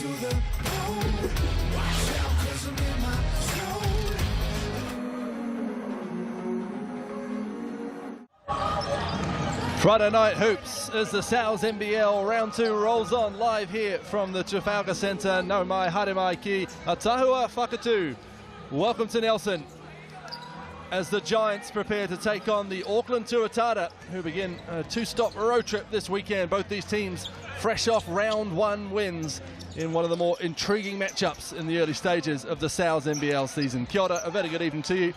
to the bone. Watch out, 'cause I'm in my zone. Friday night hoops as the NZNBL round 2 rolls on live here from the Trafalgar Centre. No mai haere mai ki Tahua Whakatū. Welcome to Nelson as the Giants prepare to take on the Auckland Tuatara, who begin a 2-stop road trip this weekend. Both these teams fresh off round 1 wins in one of the more intriguing matchups in the early stages of the NZNBL season. Kia ora, a very good evening to you.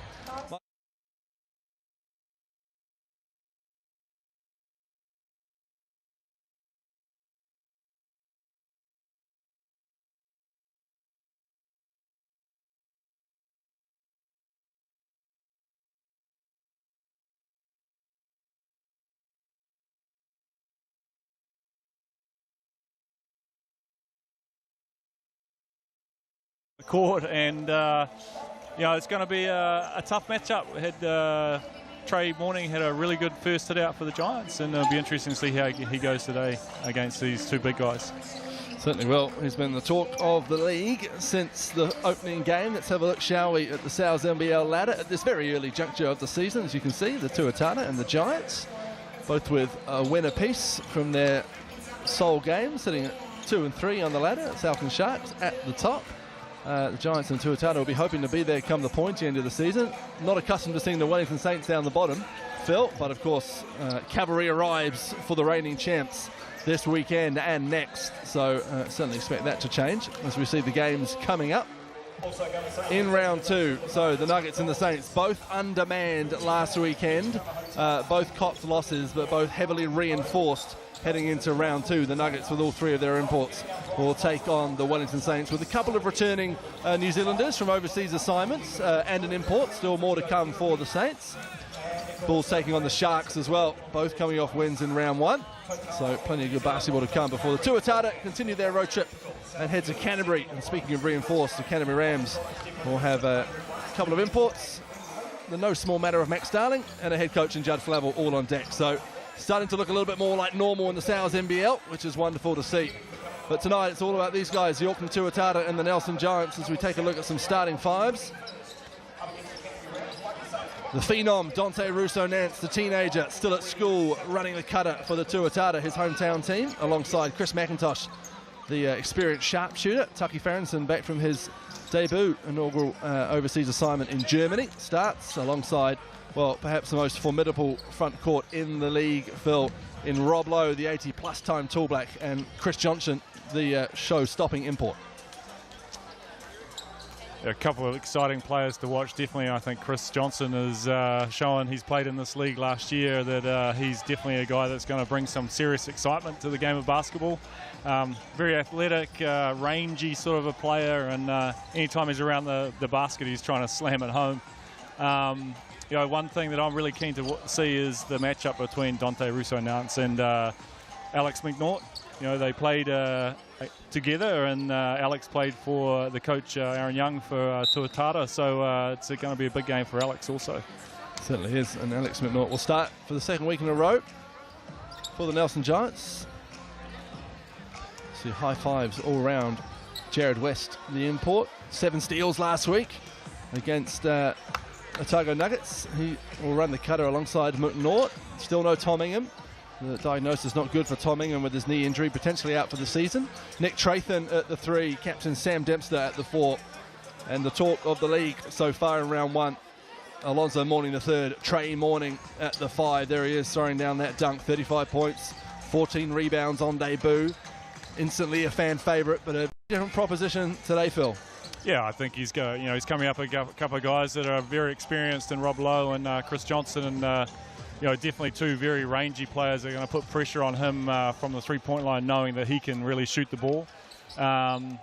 Court, and it's going to be a tough matchup. Trey Morning had a really good first hit out for the Giants, and it'll be interesting to see how he goes today against these 2 big guys. Certainly will. He's been the talk of the league since the opening game. Let's have a look, shall we, at the NZNBL ladder at this very early juncture of the season. As you can see, the Tuatara and the Giants, both with a win apiece from their sole game, sitting at 2 and 3 on the ladder. It's Auckland Sharks at the top. The Giants and Tuatara will be hoping to be there come the pointy end of the season. Not accustomed to seeing the Wellington Saints down the bottom, Phil, but of course cavalry arrives for the reigning champs this weekend and next, so certainly expect that to change as we see the games coming up in round 2. So the Nuggets and the Saints both undermanned last weekend, both copped losses, but both heavily reinforced heading into round 2. The Nuggets, with all 3 of their imports, will take on the Wellington Saints with a couple of returning New Zealanders from overseas assignments and an import. Still more to come for the Saints. Bulls taking on the Sharks as well, both coming off wins in round 1. So plenty of good basketball to come before the Tuatara continue their road trip and head to Canterbury. And speaking of reinforced, the Canterbury Rams will have a couple of imports. The no small matter of Max Starling and a head coach in Judd Flavel all on deck. So starting to look a little bit more like normal in the NZNBL, which is wonderful to see. But tonight it's all about these guys, the Auckland Tuatara and the Nelson Giants, as we take a look at some starting 5s. The phenom, Dante Russo-Nance, the teenager, still at school, running the cutter for the Tuatara, his hometown team, alongside Chris McIntosh, the experienced sharpshooter. Tucky Farrenson, back from his debut inaugural overseas assignment in Germany, starts alongside, well, perhaps the most formidable front court in the league, Phil, in Rob Lowe, the 80-plus time Tall Black, and Chris Johnson, the show-stopping import. A couple of exciting players to watch. Definitely, I think Chris Johnson has shown, he's played in this league last year, that he's definitely a guy that's going to bring some serious excitement to the game of basketball. Very athletic, rangy sort of a player, and anytime he's around the basket, he's trying to slam it home. One thing that I'm really keen to see is the matchup between Dante Russo-Nance and Alex McNaught. They played together, and Alex played for the coach Aaron Young for Tuatara, so it's going to be a big game for Alex also. Certainly is, and Alex McNaught will start for the 2nd week in a row for the Nelson Giants. See high fives all round. Jared West, the import, 7 steals last week against Otago Nuggets. He will run the cutter alongside McNaught. Still no Tom Ingham. The diagnosis not good for Tom Ingham with his knee injury, potentially out for the season. Nick Trathan at the 3, captain Sam Dempster at the 4. And the talk of the league so far in round 1, Alonzo Mourning the 3rd, Trey Morning at the 5. There he is, throwing down that dunk, 35 points, 14 rebounds on debut. Instantly a fan favourite, but a different proposition today, Phil. Yeah, I think he's coming up against a couple of guys that are very experienced in Rob Lowe and Chris Johnson, and definitely 2 very rangy players that are going to put pressure on him from the 3-point line, knowing that he can really shoot the ball. I'm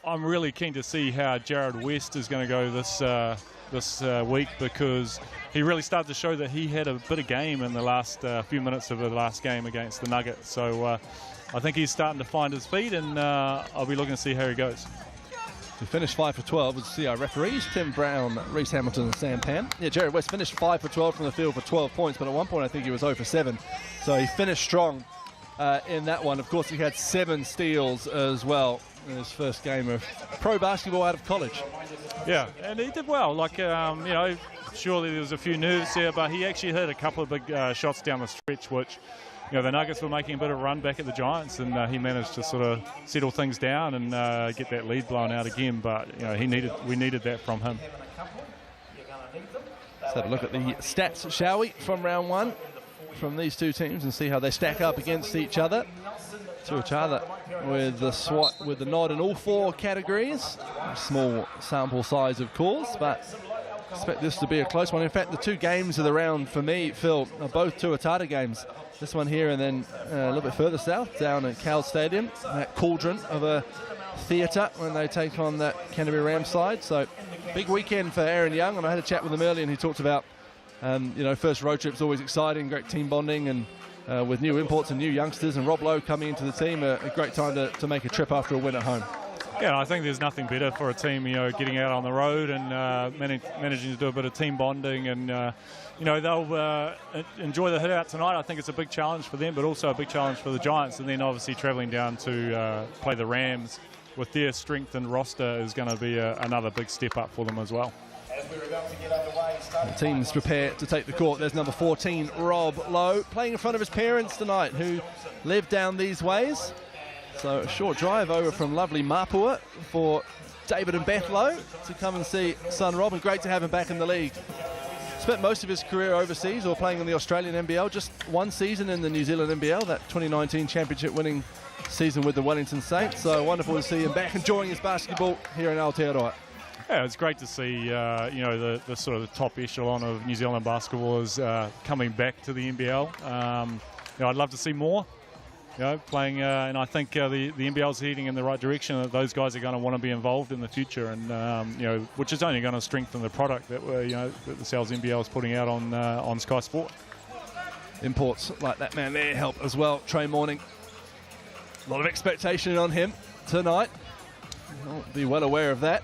really keen to see how Jared West is going to go this week, because he really started to show that he had a bit of game in the last few minutes of the last game against the Nuggets. So I think he's starting to find his feet, and I'll be looking to see how he goes. We finished 5 for 12 with our referees, Tim Brown, Reese Hamilton and Sam Pan. Yeah, Jared West finished 5 for 12 from the field for 12 points, but at one point I think he was 0 for 7. So he finished strong in that one. Of course, he had 7 steals as well. in his first game of pro basketball out of college. Yeah, and he did well. Like, you know, surely there was a few nerves there, but he actually hit a couple of big shots down the stretch, which, you know, the Nuggets were making a bit of a run back at the Giants, and he managed to sort of settle things down and get that lead blown out again. But, you know, we needed that from him. Let's have a look at the stats, shall we, from round one, from these two teams, and see how they stack up against each other. Tuatara with the nod in all four categories. A small sample size, of course, but expect this to be a close one. In fact, the two games of the round for me, Phil, are both Tuatara games. This one here, and then a little bit further south, down at Cal Stadium, that cauldron of a theatre when they take on that Canterbury Rams side. So big weekend for Aaron Young, and I had a chat with him earlier, and he talked about, you know, first road trip's always exciting, great team bonding, and with new imports and new youngsters, and Rob Lowe coming into the team, a great time to make a trip after a win at home. Yeah, I think there's nothing better for a team, you know, getting out on the road and managing to do a bit of team bonding, and you know, they'll enjoy the hit out tonight. I think it's a big challenge for them, but also a big challenge for the Giants, and then obviously travelling down to play the Rams with their strengthened roster is going to be another big step up for them as well. The team's prepared to take the court. There's number 14, Rob Lowe, playing in front of his parents tonight, who live down these ways. So a short drive over from lovely Mapua for David and Beth Lowe to come and see son Rob, and great to have him back in the league. Spent most of his career overseas or playing in the Australian NBL, just one season in the New Zealand NBL, that 2019 championship winning season with the Wellington Saints. So wonderful to see him back enjoying his basketball here in Aotearoa. Yeah, it's great to see, you know, the sort of the top echelon of New Zealand basketball is coming back to the NBL. You know, I'd love to see more, you know, playing, and I think the NBL's heading in the right direction. That those guys are going to want to be involved in the future, and you know, which is only going to strengthen the product that that the Sal's NBL is putting out on Sky Sport. Imports like that man there help as well. Trey Morning, a lot of expectation on him tonight. I'll be well aware of that.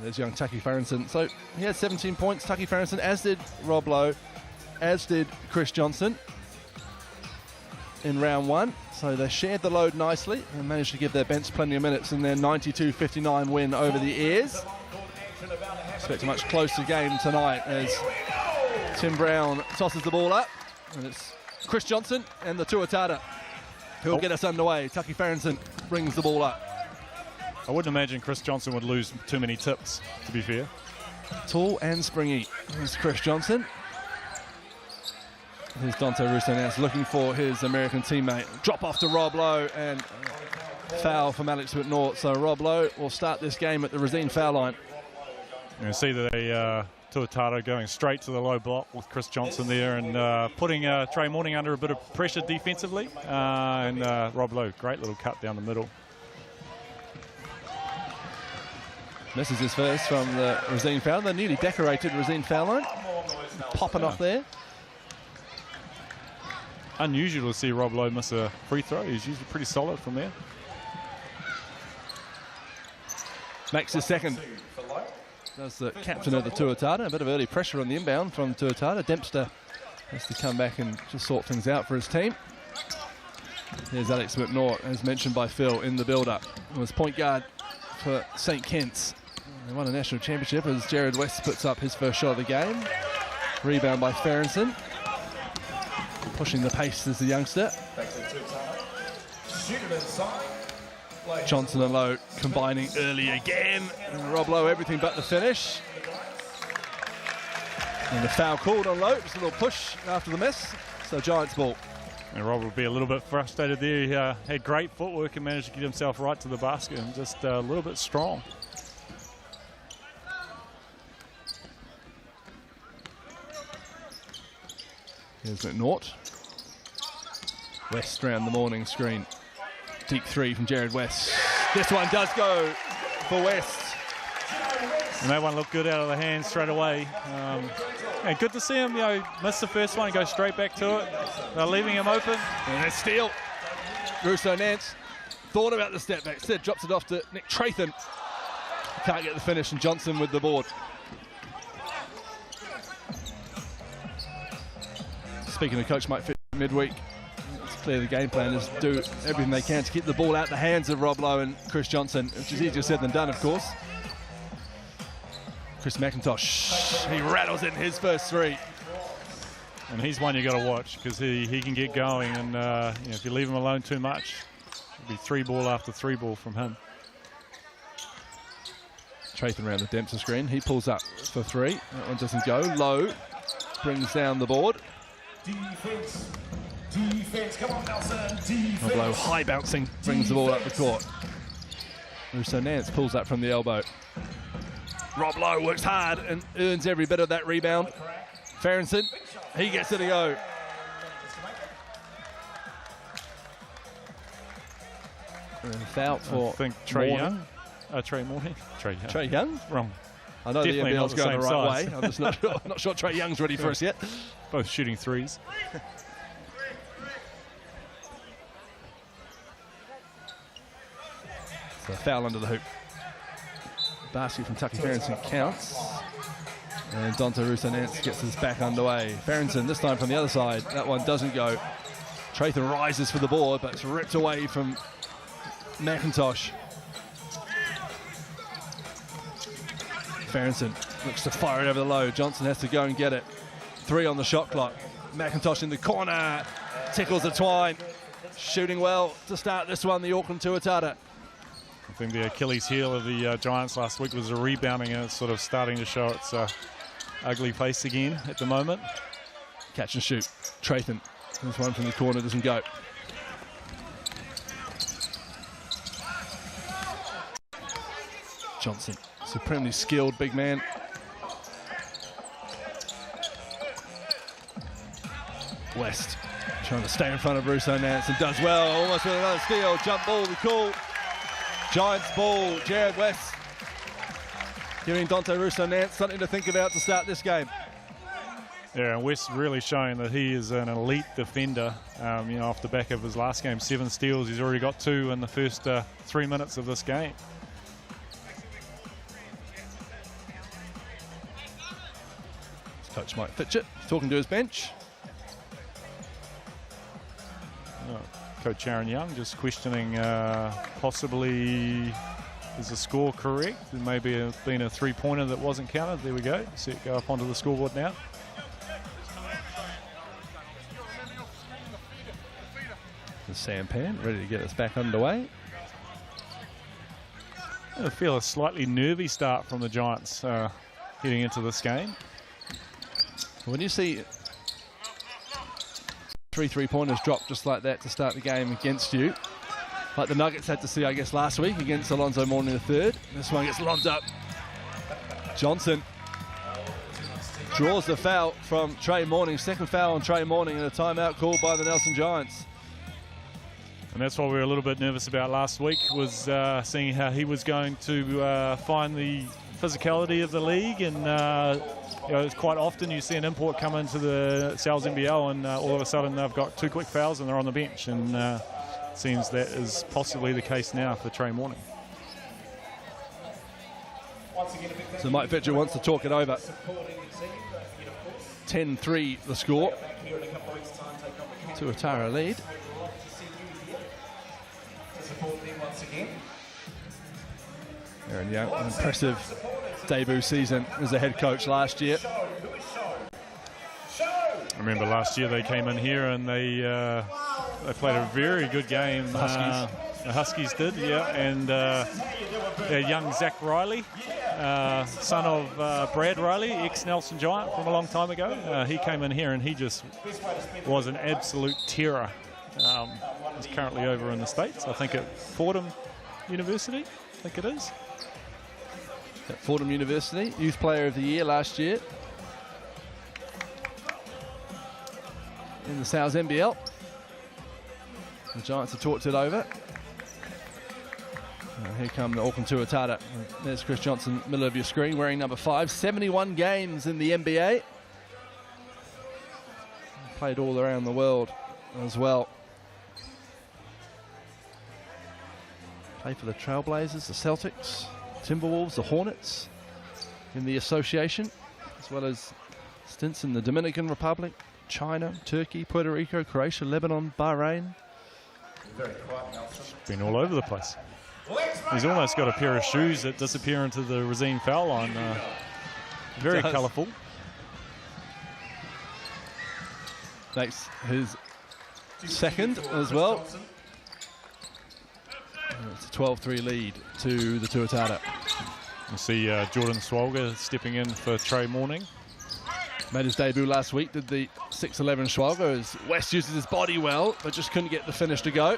There's young Taki Farrington. So he had 17 points, Taki Farrington, as did Rob Lowe, as did Chris Johnson in round one. So they shared the load nicely and managed to give their bench plenty of minutes in their 92-59 win over the Ears. Expect a much closer game tonight as Tim Brown tosses the ball up. And it's Chris Johnson and the Tuatara who will get us underway. Taki Farrington brings the ball up. I wouldn't imagine Chris Johnson would lose too many tips, to be fair. Tall and springy. Here's Chris Johnson. Here's Dante Rousseau looking for his American teammate. Drop off to Rob Lowe, and foul from Alex Whitnort. So Rob Lowe will start this game at the Resine foul line. You can see that Tuatara going straight to the low block with Chris Johnson there, and putting Trey Morning under a bit of pressure defensively. And Rob Lowe, great little cut down the middle. Misses his first from the Resine foul. The newly decorated Resine foul line. Popping off there. Unusual to see Rob Lowe miss a free throw. He's usually pretty solid from there. Makes his second. Does the captain of the Tuatara. A bit of early pressure on the inbound from Tuatara. Dempster has to come back and just sort things out for his team. Here's Alex McNaught, as mentioned by Phil, in the build-up. He was point guard for St Kitts. They won a national championship as Jared West puts up his first shot of the game. Rebound by Farrington. Pushing the pace as the youngster. Johnson and Lowe combining early again. And Rob Lowe, everything but the finish. And the foul called on Lowe. Just a little push after the miss. So Giants ball. And Rob will be a little bit frustrated there. He had great footwork and managed to get himself right to the basket, and just a little bit strong. Here's McNaught. West around the morning screen. Deep three from Jared West. This one does go for West. And that one looked good out of the hands straight away. And good to see him, you know, miss the first one and go straight back to it. They're leaving him open. And a steal. Rousseau Nance thought about the step back. Instead drops it off to Nick Trathan. Can't get the finish, and Johnson with the board. Speaking of Coach Mike Fitt midweek, it's clear the game plan is do everything they can to keep the ball out the hands of Rob Lowe and Chris Johnson, which is easier said than done, of course. Chris McIntosh, he rattles in his first three. And he's one you got to watch because he can get going, and you know, if you leave him alone too much, it'll be 3-ball after 3-ball from him. Tratham around the Dempster screen. He pulls up for three. That one doesn't go. Lowe brings down the board. Defense. Defense. Come on, Nelson. Defense. Lowe high bouncing, brings the ball up the court. Russo Nance pulls up from the elbow. Rob Lowe works hard and earns every bit of that rebound. Farrington, he gets it to go. And foul for I think Trey Young. Trey Morning. Trey Young? Wrong. I know Definitely the NBL's not the going the same right size. way. I'm just not sure Trey Young's ready for us yet. Both shooting threes. So a foul under the hoop. Basket from Tucky Farrington counts. And Dante Russo-Nance gets us back underway. Farrington this time from the other side. That one doesn't go. Tratham rises for the board, but it's ripped away from McIntosh. Farrington looks to fire it over the low. Johnson has to go and get it. 3 on the shot clock. McIntosh in the corner. Tickles the twine. Shooting well to start this one, the Auckland Tuatara. I think the Achilles heel of the Giants last week was the rebounding, and it's sort of starting to show its ugly face again at the moment. Catch and shoot. Tratham. This one from the corner doesn't go. Johnson, supremely skilled big man. West trying to stay in front of Russo-Nance and does well. Almost with another steal. Jump ball we call. Giants ball. Jared West giving Dante Russo-Nance something to think about to start this game. Yeah, and West really showing that he is an elite defender. You know, off the back of his last game, 7 steals. He's already got 2 in the first 3 minutes of this game. Coach Mike Fitchett talking to his bench. Coach Aaron Young just questioning possibly is the score correct? There may be been a 3-pointer that wasn't counted. There we go. See it go up onto the scoreboard now. The sampan ready to get us back underway. I feel a slightly nervy start from the Giants heading into this game. When you see 3 3-pointers drop just like that to start the game against you, like the Nuggets had to see, I guess, last week against Alonzo Mourning III. This one gets lobbed up. Johnson draws the foul from Trey Morning. Second foul on Trey Morning and a timeout called by the Nelson Giants. And that's what we were a little bit nervous about last week, was seeing how he was going to find the physicality of the league. And you know, it's quite often you see an import come into the Sal's NBL and all of a sudden they've got 2 quick fouls and they're on the bench. And it seems that is possibly the case now for Trey Morning. So Mike Fitcher wants to talk it over. 10-3 the score. Tuatara lead. Aaron Young, an impressive debut season as a head coach last year. I remember last year they came in here and they played a very good game. The Huskies. The Huskies did, yeah. And young Zach Riley, son of Brad Riley, ex-Nelson Giant from a long time ago. He came in here and he just was an absolute terror. He's currently over in the States, I think at Fordham University, I think it is. At Fordham University, Youth Player of the Year last year. In the Sal's NBL. The Giants have talked it over. And here come the Auckland Tuatara. There's Chris Johnson, middle of your screen, wearing number 5. 71 games in the NBA. Played all around the world as well. Played for the Trailblazers, the Celtics, Timberwolves, the Hornets in the association, as well as stints in the Dominican Republic, China, Turkey, Puerto Rico, Croatia, Lebanon, Bahrain. Been all over the place. He's almost got a pair of shoes that disappear into the Racine foul line. Very colourful. Makes his second as well. It's a 12-3 lead to the Tuatara. You see Jordan Swalga stepping in for Trey Morning. Made his debut last week, did the 6'11 Swalga as West uses his body well, but just couldn't get the finish to go.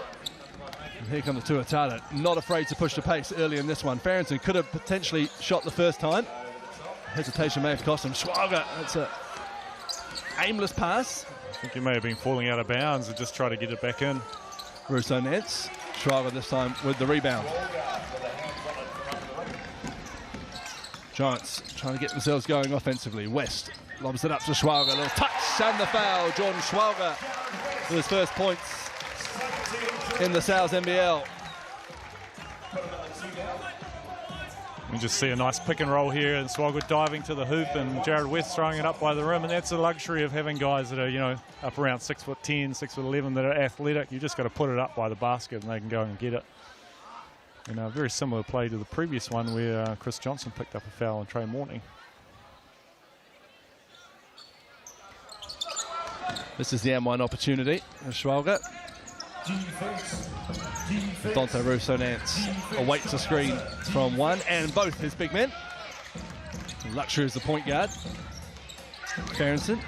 And here come the Tuatara, not afraid to push the pace early in this one. Farrington could have potentially shot the first time. Hesitation may have cost him. Swalga, that's a aimless pass. I think he may have been falling out of bounds and just try to get it back in. Russo nets. Schwager this time with the rebound. Giants trying to get themselves going offensively. West lobs it up to Schwager. A little touch and the foul. Jordan Schwager with his first points in the South NBL. You just see a nice pick and roll here, and Swalga diving to the hoop, and Jared West throwing it up by the rim, and that's the luxury of having guys that are, you know, up around 6'10", 6'11", that are athletic. You just got to put it up by the basket, and they can go and get it. And a very similar play to the previous one where Chris Johnson picked up a foul on Trey Morning. This is the M1 opportunity. Schwager. Dante Russo-Nance awaits a screen from one and both his big men. Luxury is the point guard. Farrington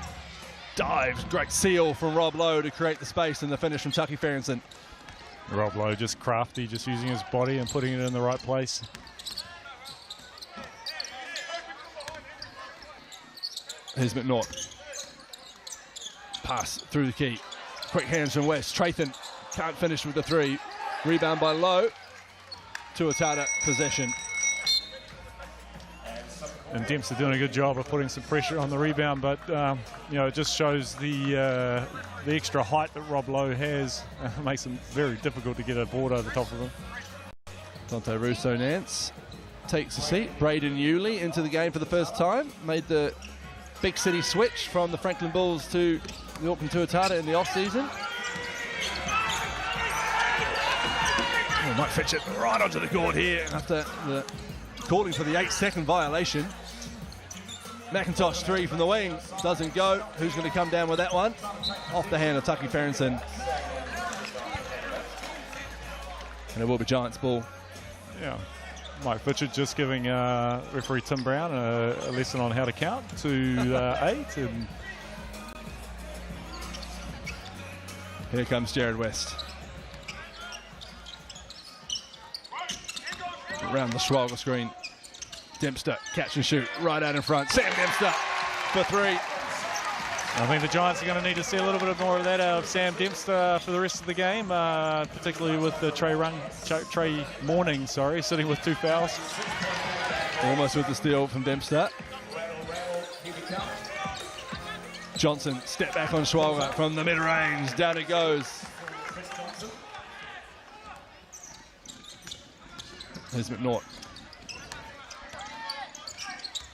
dives, great seal from Rob Lowe to create the space, and the finish from Tucky Farrington. Rob Lowe just crafty, just using his body and putting it in the right place. Here's McNaught. Pass through the key. Quick hands from West. Trathan can't finish with the three. Rebound by Lowe. Tuatara possession. And Dempster doing a good job of putting some pressure on the rebound, but you know, it just shows the extra height that Rob Lowe has. Makes it very difficult to get a board over the top of him. Dante Russo-Nance takes a seat. Braden Yulee into the game for the first time. Made the big city switch from the Franklin Bulls to the Auckland Tuatara in the off-season. Oh, might fetch it right onto the court here after the calling for the 8-second violation. McIntosh three from the wing, doesn't go. Who's going to come down with that one? Off the hand of Tucky Farrington. And it will be Giants ball. Yeah, Mike Fitchett just giving referee Tim Brown a lesson on how to count to 8. And here comes Jared West. Around the Schwager screen. Dempster, catch and shoot, right out in front. Sam Dempster for three. I think the Giants are going to need to see a little bit more of that out of Sam Dempster for the rest of the game, particularly with the Trey Morning, sitting with 2 fouls. Almost with the steal from Dempster. Johnson, step back on Schwager from the mid-range. Down it goes. Here's McNaught.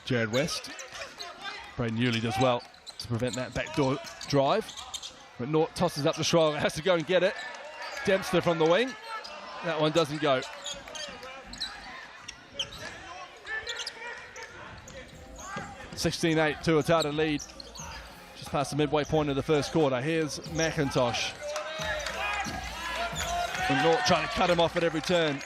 Jared West. Braden Yulee does well to prevent that backdoor drive. McNaught tosses up to Schwager, has to go and get it. Dempster from the wing. That one doesn't go. (16-8) Tuatara lead. Just past the midway point of the first quarter. Here's McIntosh. McNaught trying to cut him off at every turn.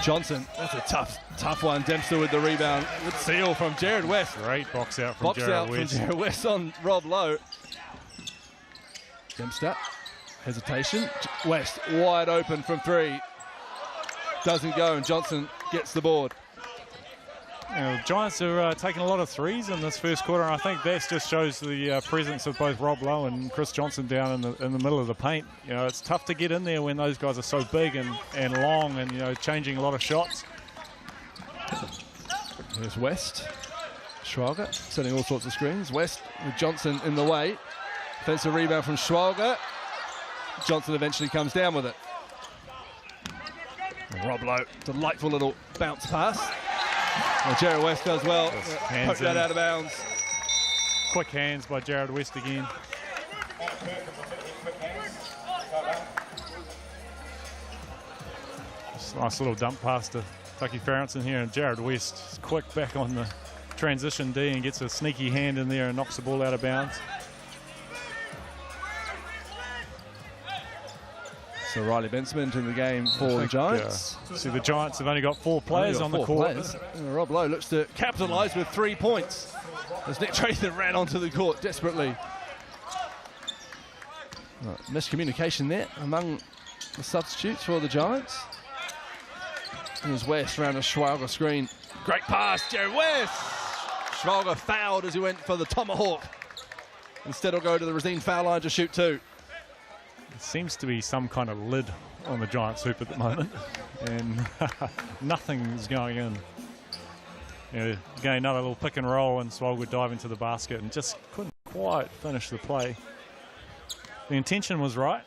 Johnson, that's a tough one. Dempster with the rebound. Good seal from Jared West. Great box out from Jared West on Rob Lowe. Dempster, hesitation. West wide open from three. Doesn't go, and Johnson gets the board. The Giants are taking a lot of threes in this first quarter, and I think that just shows the presence of both Rob Lowe and Chris Johnson down in the middle of the paint. You know, it's tough to get in there when those guys are so big and long and, you know, changing a lot of shots. There's West. Schwager setting all sorts of screens. West with Johnson in the way. Defensive rebound from Schwager. Johnson eventually comes down with it. And Rob Lowe, delightful little bounce pass. Well, Jared West does well. Poke that out of bounds. Quick hands by Jared West again. Just a nice little dump pass to Tucky Farrington here, and Jared West is quick back on the transition D and gets a sneaky hand in there and knocks the ball out of bounds. So Riley Benson in the game for the Giants. See, the Giants have only got 4 players on the court. Rob Lowe looks to capitalise with 3 points as Nick Trathan ran onto the court desperately. Miscommunication there among the substitutes for the Giants. Here's West around a Schwalger screen. Great pass, Jared West! Schwalger fouled as he went for the tomahawk. Instead he'll go to the Racine foul line to shoot 2. It seems to be some kind of lid on the Giants hoop at the moment, and nothing's going in. Again, another little pick and roll, and Swallow would dive into the basket and just couldn't quite finish the play. The intention was right.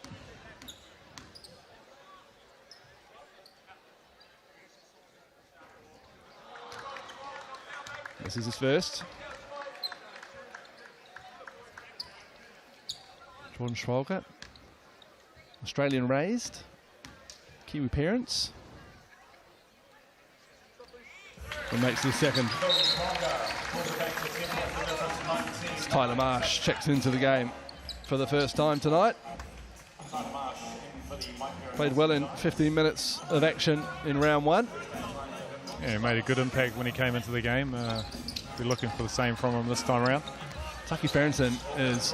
This is his first. Jordan Schwalger, Australian raised, Kiwi parents. And makes the second. Tyler Marsh checks into the game for the first time tonight. Played well in 15 minutes of action in round 1. Yeah, he made a good impact when he came into the game. Be looking for the same from him this time around. Tucky Farrington is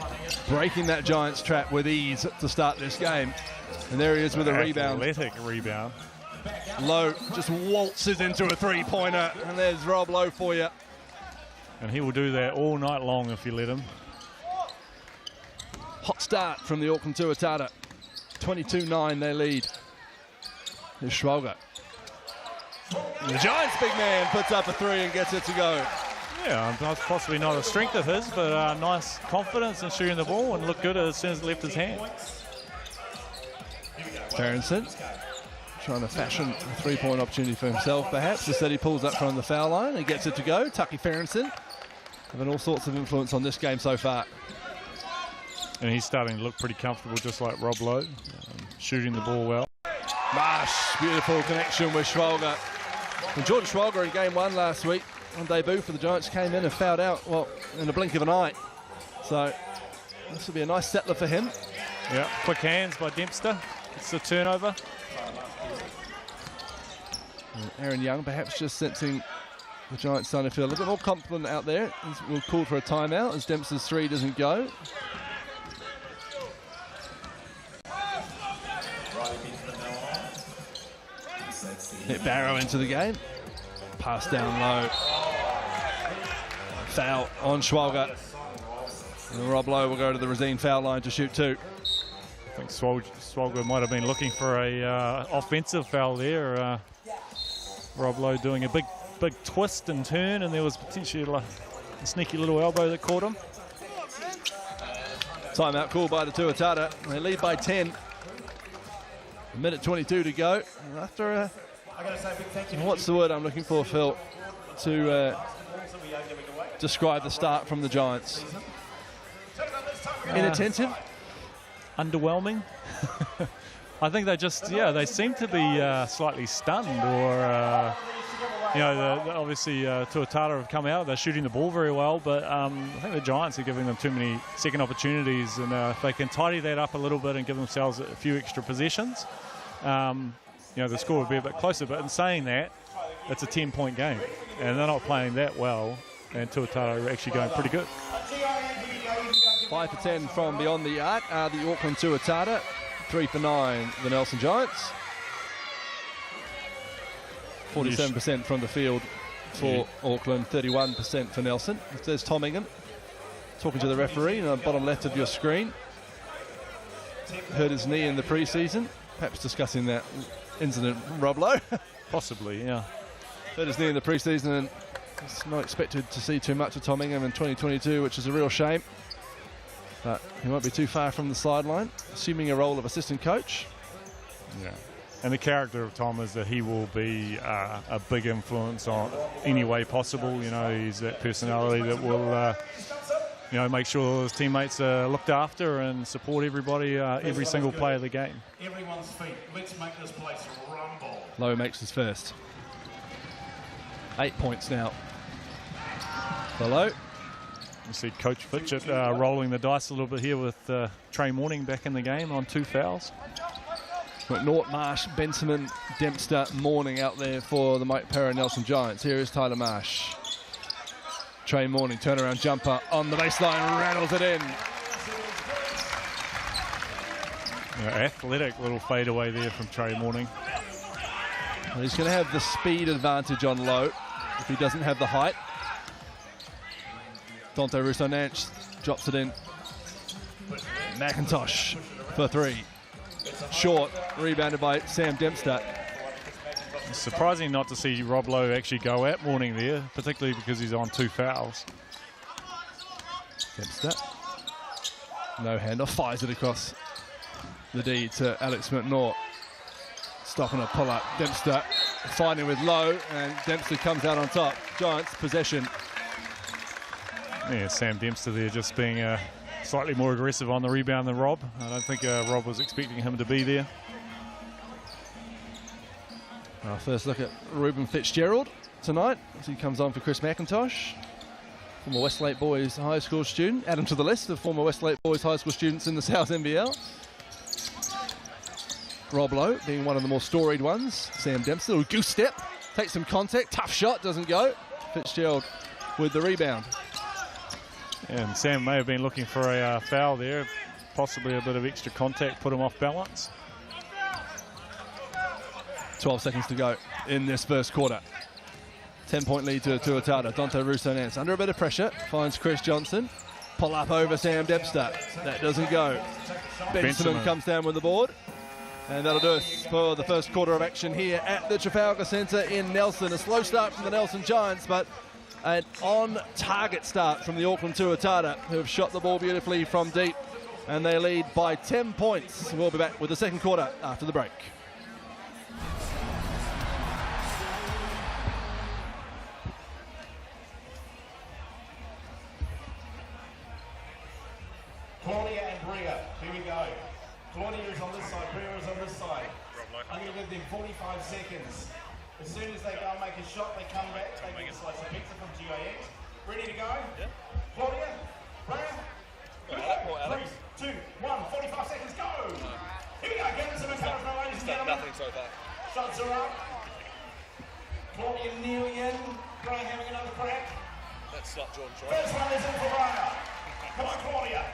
breaking that Giants trap with ease to start this game. And there he is with a rebound. Athletic rebound. Lowe just waltzes into a 3-pointer, and there's Rob Lowe for you. And he will do that all night long if you let him. Hot start from the Auckland Tuatara. 22-9 their lead. Here's Schwalger. The Giants big man puts up a 3 and gets it to go. Yeah, possibly not a strength of his, but nice confidence in shooting the ball and looked good as soon as it left his hand. Farrington trying to fashion a 3-point opportunity for himself, perhaps. Instead, he pulls up from the foul line and gets it to go. Tucky Farrington having all sorts of influence on this game so far. And he's starting to look pretty comfortable, just like Rob Lowe, shooting the ball well. Marsh, beautiful connection with Schwalger. And Jordan Schwalger in game 1 last week, on debut for the Giants, came in and fouled out, well, in a blink of an eye. So this will be a nice settler for him. Yeah, quick hands by Dempster. It's a turnover. And Aaron Young perhaps just sensing the Giants starting to feel a little bit more confident out there. We'll call for a timeout as Dempster's 3 doesn't go. Hit Barrow into the game. Pass down low. Foul on Schwalger. And Rob Lowe will go to the Racine foul line to shoot 2. I think Swalger might have been looking for a offensive foul there. Rob Lowe doing a big twist and turn, and there was potentially a sneaky little elbow that caught him. Timeout called by the Tuatara. They lead by 10. A minute 22 to go. And after what's the word I'm looking for, Phil, to describe the start from the Giants? Inattentive? Underwhelming. I think they just, they seem to be slightly stunned, or obviously Tuatara have come out. They're shooting the ball very well, but I think the Giants are giving them too many second opportunities, and if they can tidy that up a little bit and give themselves a few extra possessions, the score would be a bit closer. But in saying that, it's a 10-point game, and they're not playing that well, and Tuatara are actually going pretty good. 5 for 10 from beyond the arc are the Auckland Tuatara. 3 for 9, the Nelson Giants. 47% from the field for Auckland, 31% for Nelson. There's Tom Ingham talking to the referee in the bottom left of your screen. Hurt his knee in the pre-season. Perhaps discussing that incident, Rob Lowe. Possibly, yeah. Hurt his knee in the pre-season, and it's not expected to see too much of Tom Ingham in 2022, which is a real shame. But he won't be too far from the sideline, assuming a role of assistant coach. Yeah. And the character of Tom is that he will be a big influence on any way possible. He's that personality that will you know, make sure his teammates are looked after and support everybody, every single play of the game. Everyone's feet. Let's make this place rumble. Lowe makes his first. 8 points now. Lowe. You see Coach Fitchett rolling the dice a little bit here with Trey Morning back in the game on 2 fouls. McNaught, Marsh, Benjamin, Dempster, Morning out there for the Mike Perra Nelson Giants. Here is Tyler Marsh. Trey Morning, turnaround jumper on the baseline, rattles it in. Athletic little fadeaway there from Trey Morning. Well, he's going to have the speed advantage on Lowe if he doesn't have the height. Dante Rousseau-Nance drops it in. McIntosh for 3. Short, rebounded by Sam Dempster. It's surprising not to see Rob Lowe actually go at Morning there, particularly because he's on 2 fouls. Dempster. No handoff, fires it across the D to Alex McNaught. Stopping a pull-up. Dempster finding with Lowe, and Dempster comes out on top. Giants possession. Yeah, Sam Dempster there just being slightly more aggressive on the rebound than Rob. I don't think Rob was expecting him to be there. Our first look at Ruben Fitzgerald tonight as he comes on for Chris McIntosh, former Westlake Boys High School student. Add him to the list of former Westlake Boys High School students in the South NBL. Rob Lowe being one of the more storied ones. Sam Dempster, little goose step, takes some contact, tough shot, doesn't go. Fitzgerald with the rebound. And Sam may have been looking for a foul there, possibly a bit of extra contact, put him off balance. 12 seconds to go in this first quarter. 10-point lead to Tuatara. Dante Rousseau-Nance under a bit of pressure, finds Chris Johnson. Pull up over Sam Dempster. That doesn't go. Benjamin comes down with the board. And that'll do it for the first quarter of action here at the Trafalgar Centre in Nelson. A slow start from the Nelson Giants, but an on-target start from the Auckland Tuatara, who have shot the ball beautifully from deep. And they lead by 10 points. We'll be back with the second quarter after the break. Claudia and Bria, here we go. Claudia is on this side, Bria is on this side. I'm going to give them 45 seconds. As soon as they go and make a shot, they come back, they get a slice of pizza from GIX. Ready to go? Yeah. Claudia, Bria, here we go. 3, 2, 1, 45 seconds, go! Here we go, give us some encouragement, ladies and gentlemen. Nothing so far. Shots are up. Claudia nearly in. Bria having another crack. That's not drawn short. First one is in for Bria. Come on, Claudia.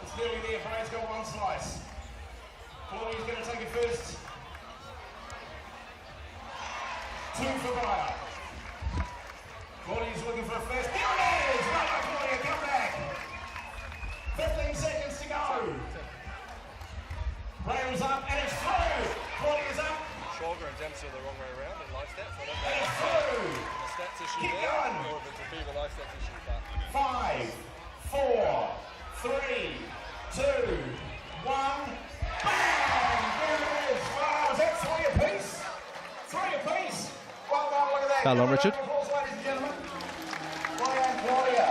It's nearly there. Brian's got one slice. Claudia's going to take it first. 2 for Brian. Claudia's looking for a first. There it is! Well done, Claudia. Come back. 15 seconds to go. Brian's up and it's through. Claudia's up. Shoulder and Dempster the wrong way around in life stats. I don't And know it's through. the stats issue Keep there going. or if it's a FIBA life stats issue. But 5, 4, 3, 2, 1. Bam! There it is. Wow, is that 3 apiece? 3 apiece. Well done, look at that. Hello, Richard. Applause, ladies and gentlemen. Claudia and Claudia.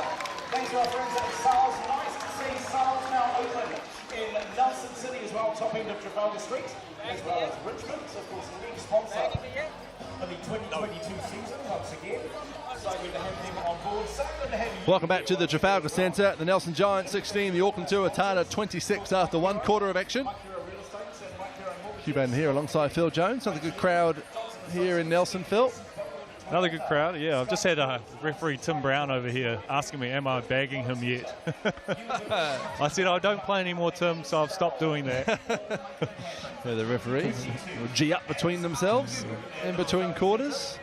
Thanks to our friends at Sales. Nice to see Sales now open in Nelson City as well, top end of Trafalgar Street, as well as Richmond, of course, the league sponsor for the 2022 season once again. So good to have them on board. So good to have you. Welcome back to the Trafalgar Centre. The Nelson Giants 16, the Auckland Tuatara 26 after 1 quarter of action. Cuban here alongside Phil Jones. Another good crowd here in Nelson, Phil. Another good crowd, yeah. I've just had referee Tim Brown over here asking me, am I bagging him yet? I said, I don't play anymore, Tim, so I've stopped doing that. Yeah, the referees will G up between themselves in between quarters.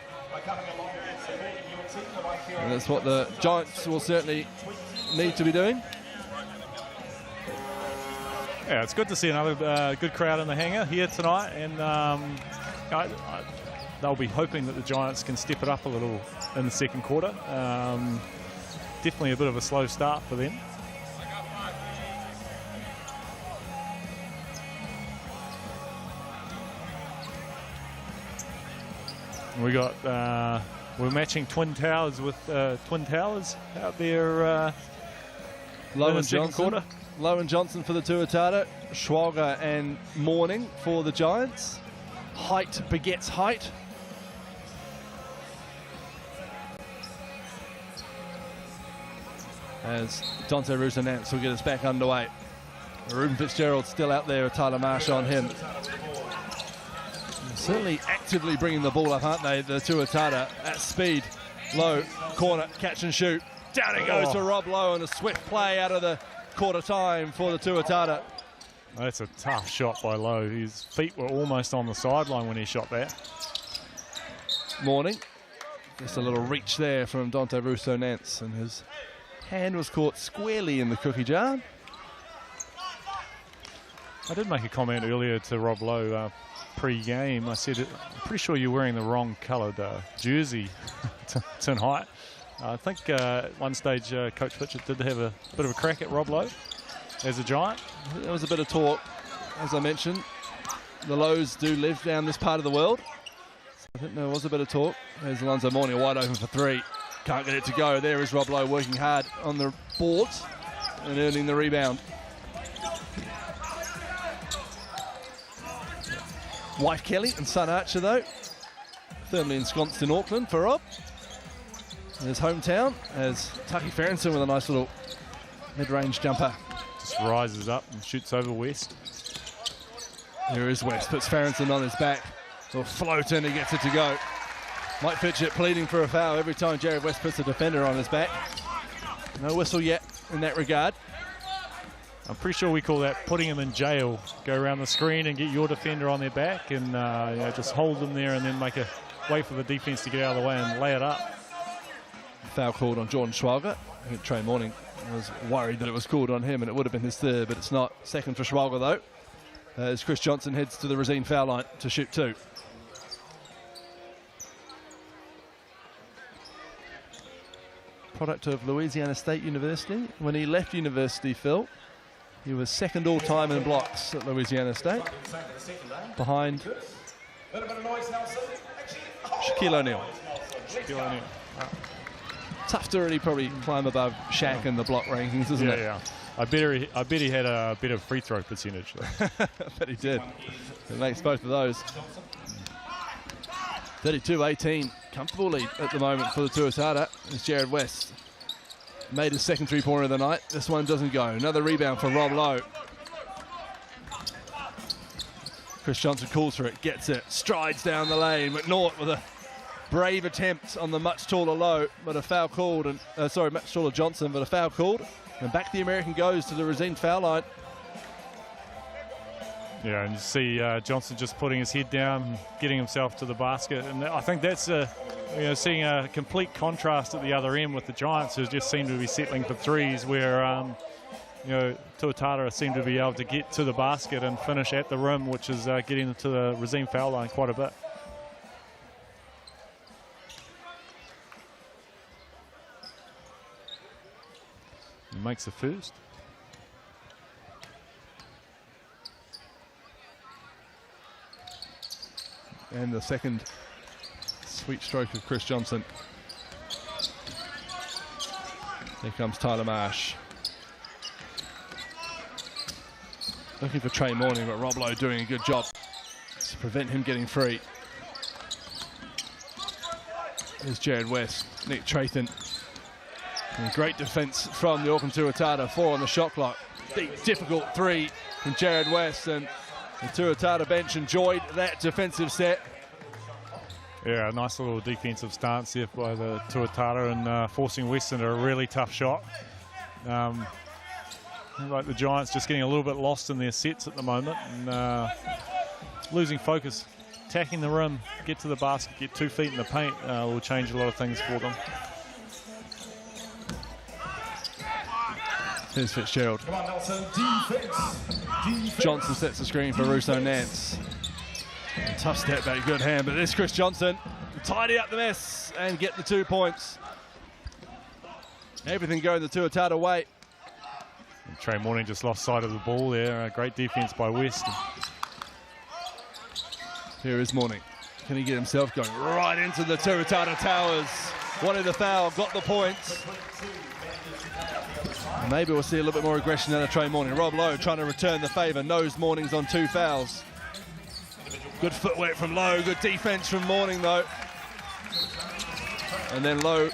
And that's what the Giants will certainly need to be doing. Yeah, it's good to see another good crowd in the hangar here tonight, and they'll be hoping that the Giants can step it up a little in the second quarter. Definitely a bit of a slow start for them. We got we're matching Twin Towers with Twin Towers out there Lowe in the and second Johnson. quarter. Lowe and Johnson for the Tuatara. Schwager and Morning for the Giants. Height begets height. As Dante Russo-Nance will get us back underway. Ruben Fitzgerald still out there with Tyler Marsh on him. Certainly actively bringing the ball up, aren't they? The Tuatara at speed. Lowe, corner, catch and shoot. Down it goes to Rob Lowe, and a swift play out of the quarter time for the Tuatara. That's a tough shot by Lowe. His feet were almost on the sideline when he shot that. Morning. Just a little reach there from Dante Russo-Nance, and his hand was caught squarely in the cookie jar. I did make a comment earlier to Rob Lowe pre-game. I said, I'm pretty sure you're wearing the wrong coloured jersey tonight. I think at one stage Coach Fitchett did have a bit of a crack at Rob Lowe as a Giant. There was a bit of talk, as I mentioned. The Lows do live down this part of the world. So I think there was a bit of talk. There's Alonzo Morning wide open for three. Can't get it to go. There is Rob Lowe working hard on the boards and earning the rebound. Wife Kelly and son Archer, though, firmly ensconced in Auckland for Rob. His hometown, as Taki Ferguson with a nice little mid-range jumper. Just rises up and shoots over West. Here is West, puts Ferguson on his back. Will float in, he gets it to go. Mike Fitchett pleading for a foul every time Jared West puts a defender on his back. No whistle yet in that regard. I'm pretty sure we call that putting him in jail. Go around the screen and get your defender on their back and just hold them there and then wait for the defense to get out of the way and lay it up. Foul called on Jordan Schwager. I think Trey Morning was worried that it was called on him and it would have been his third, but it's not. Second for Schwager, though, as Chris Johnson heads to the Rosine foul line to shoot two. Product of Louisiana State University. When he left university, Phil, he was second all-time in blocks at Louisiana State, behind Shaquille O'Neal. Tough to really probably climb above Shaq in the block rankings, isn't it? Yeah. I bet he had a better free throw percentage. I bet he did. It makes both of those. 32-18, comfortable lead at the moment for the Tuatara. It's Jared West. Made his second three-pointer of the night. This one doesn't go. Another rebound for Rob Lowe. Chris Johnson calls for it, gets it, strides down the lane. McNaught with a brave attempt on the much taller Lowe, but a foul called. And much taller Johnson, but a foul called. And back the American goes to the Rosine foul line. Yeah, and you see Johnson just putting his head down, and getting himself to the basket. And I think that's seeing a complete contrast at the other end with the Giants, who just seem to be settling for threes, where Tuatara seem to be able to get to the basket and finish at the rim, which is getting to the Rosine foul line quite a bit. He makes the first. And the second sweet stroke of Chris Johnson. Here comes Tyler Marsh. Looking for Trey Morning, but Rob Lowe doing a good job to prevent him getting free. Here's Jared West, Nick Trathan. And great defense from the Auckland Tuatara, 4 on the shot clock. Deep, difficult three from Jared West, and the Tuatara bench enjoyed that defensive set. Yeah, a nice little defensive stance there by the Tuatara and forcing West into a really tough shot. Like the Giants just getting a little bit lost in their sets at the moment and losing focus. Attacking the rim, get to the basket, get 2 feet in the paint will change a lot of things for them. Here's Fitzgerald. Come on, Nelson. Defense. Johnson sets the screen for Russo-Nance. Tough step back, good hand, but this Chris Johnson tidy up the mess and get the 2 points. Everything going the Tuatara way. And Trey Morning just lost sight of the ball there. Great defense by West. Here is Morning. Can he get himself going right into the Tuatara towers? Wanted the foul, got the points. Maybe we'll see a little bit more aggression out of Trey Morning. Rob Lowe trying to return the favour. Knows Morning's on 2 fouls. Good footwork from Lowe. Good defence from Morning, though. And then Lowe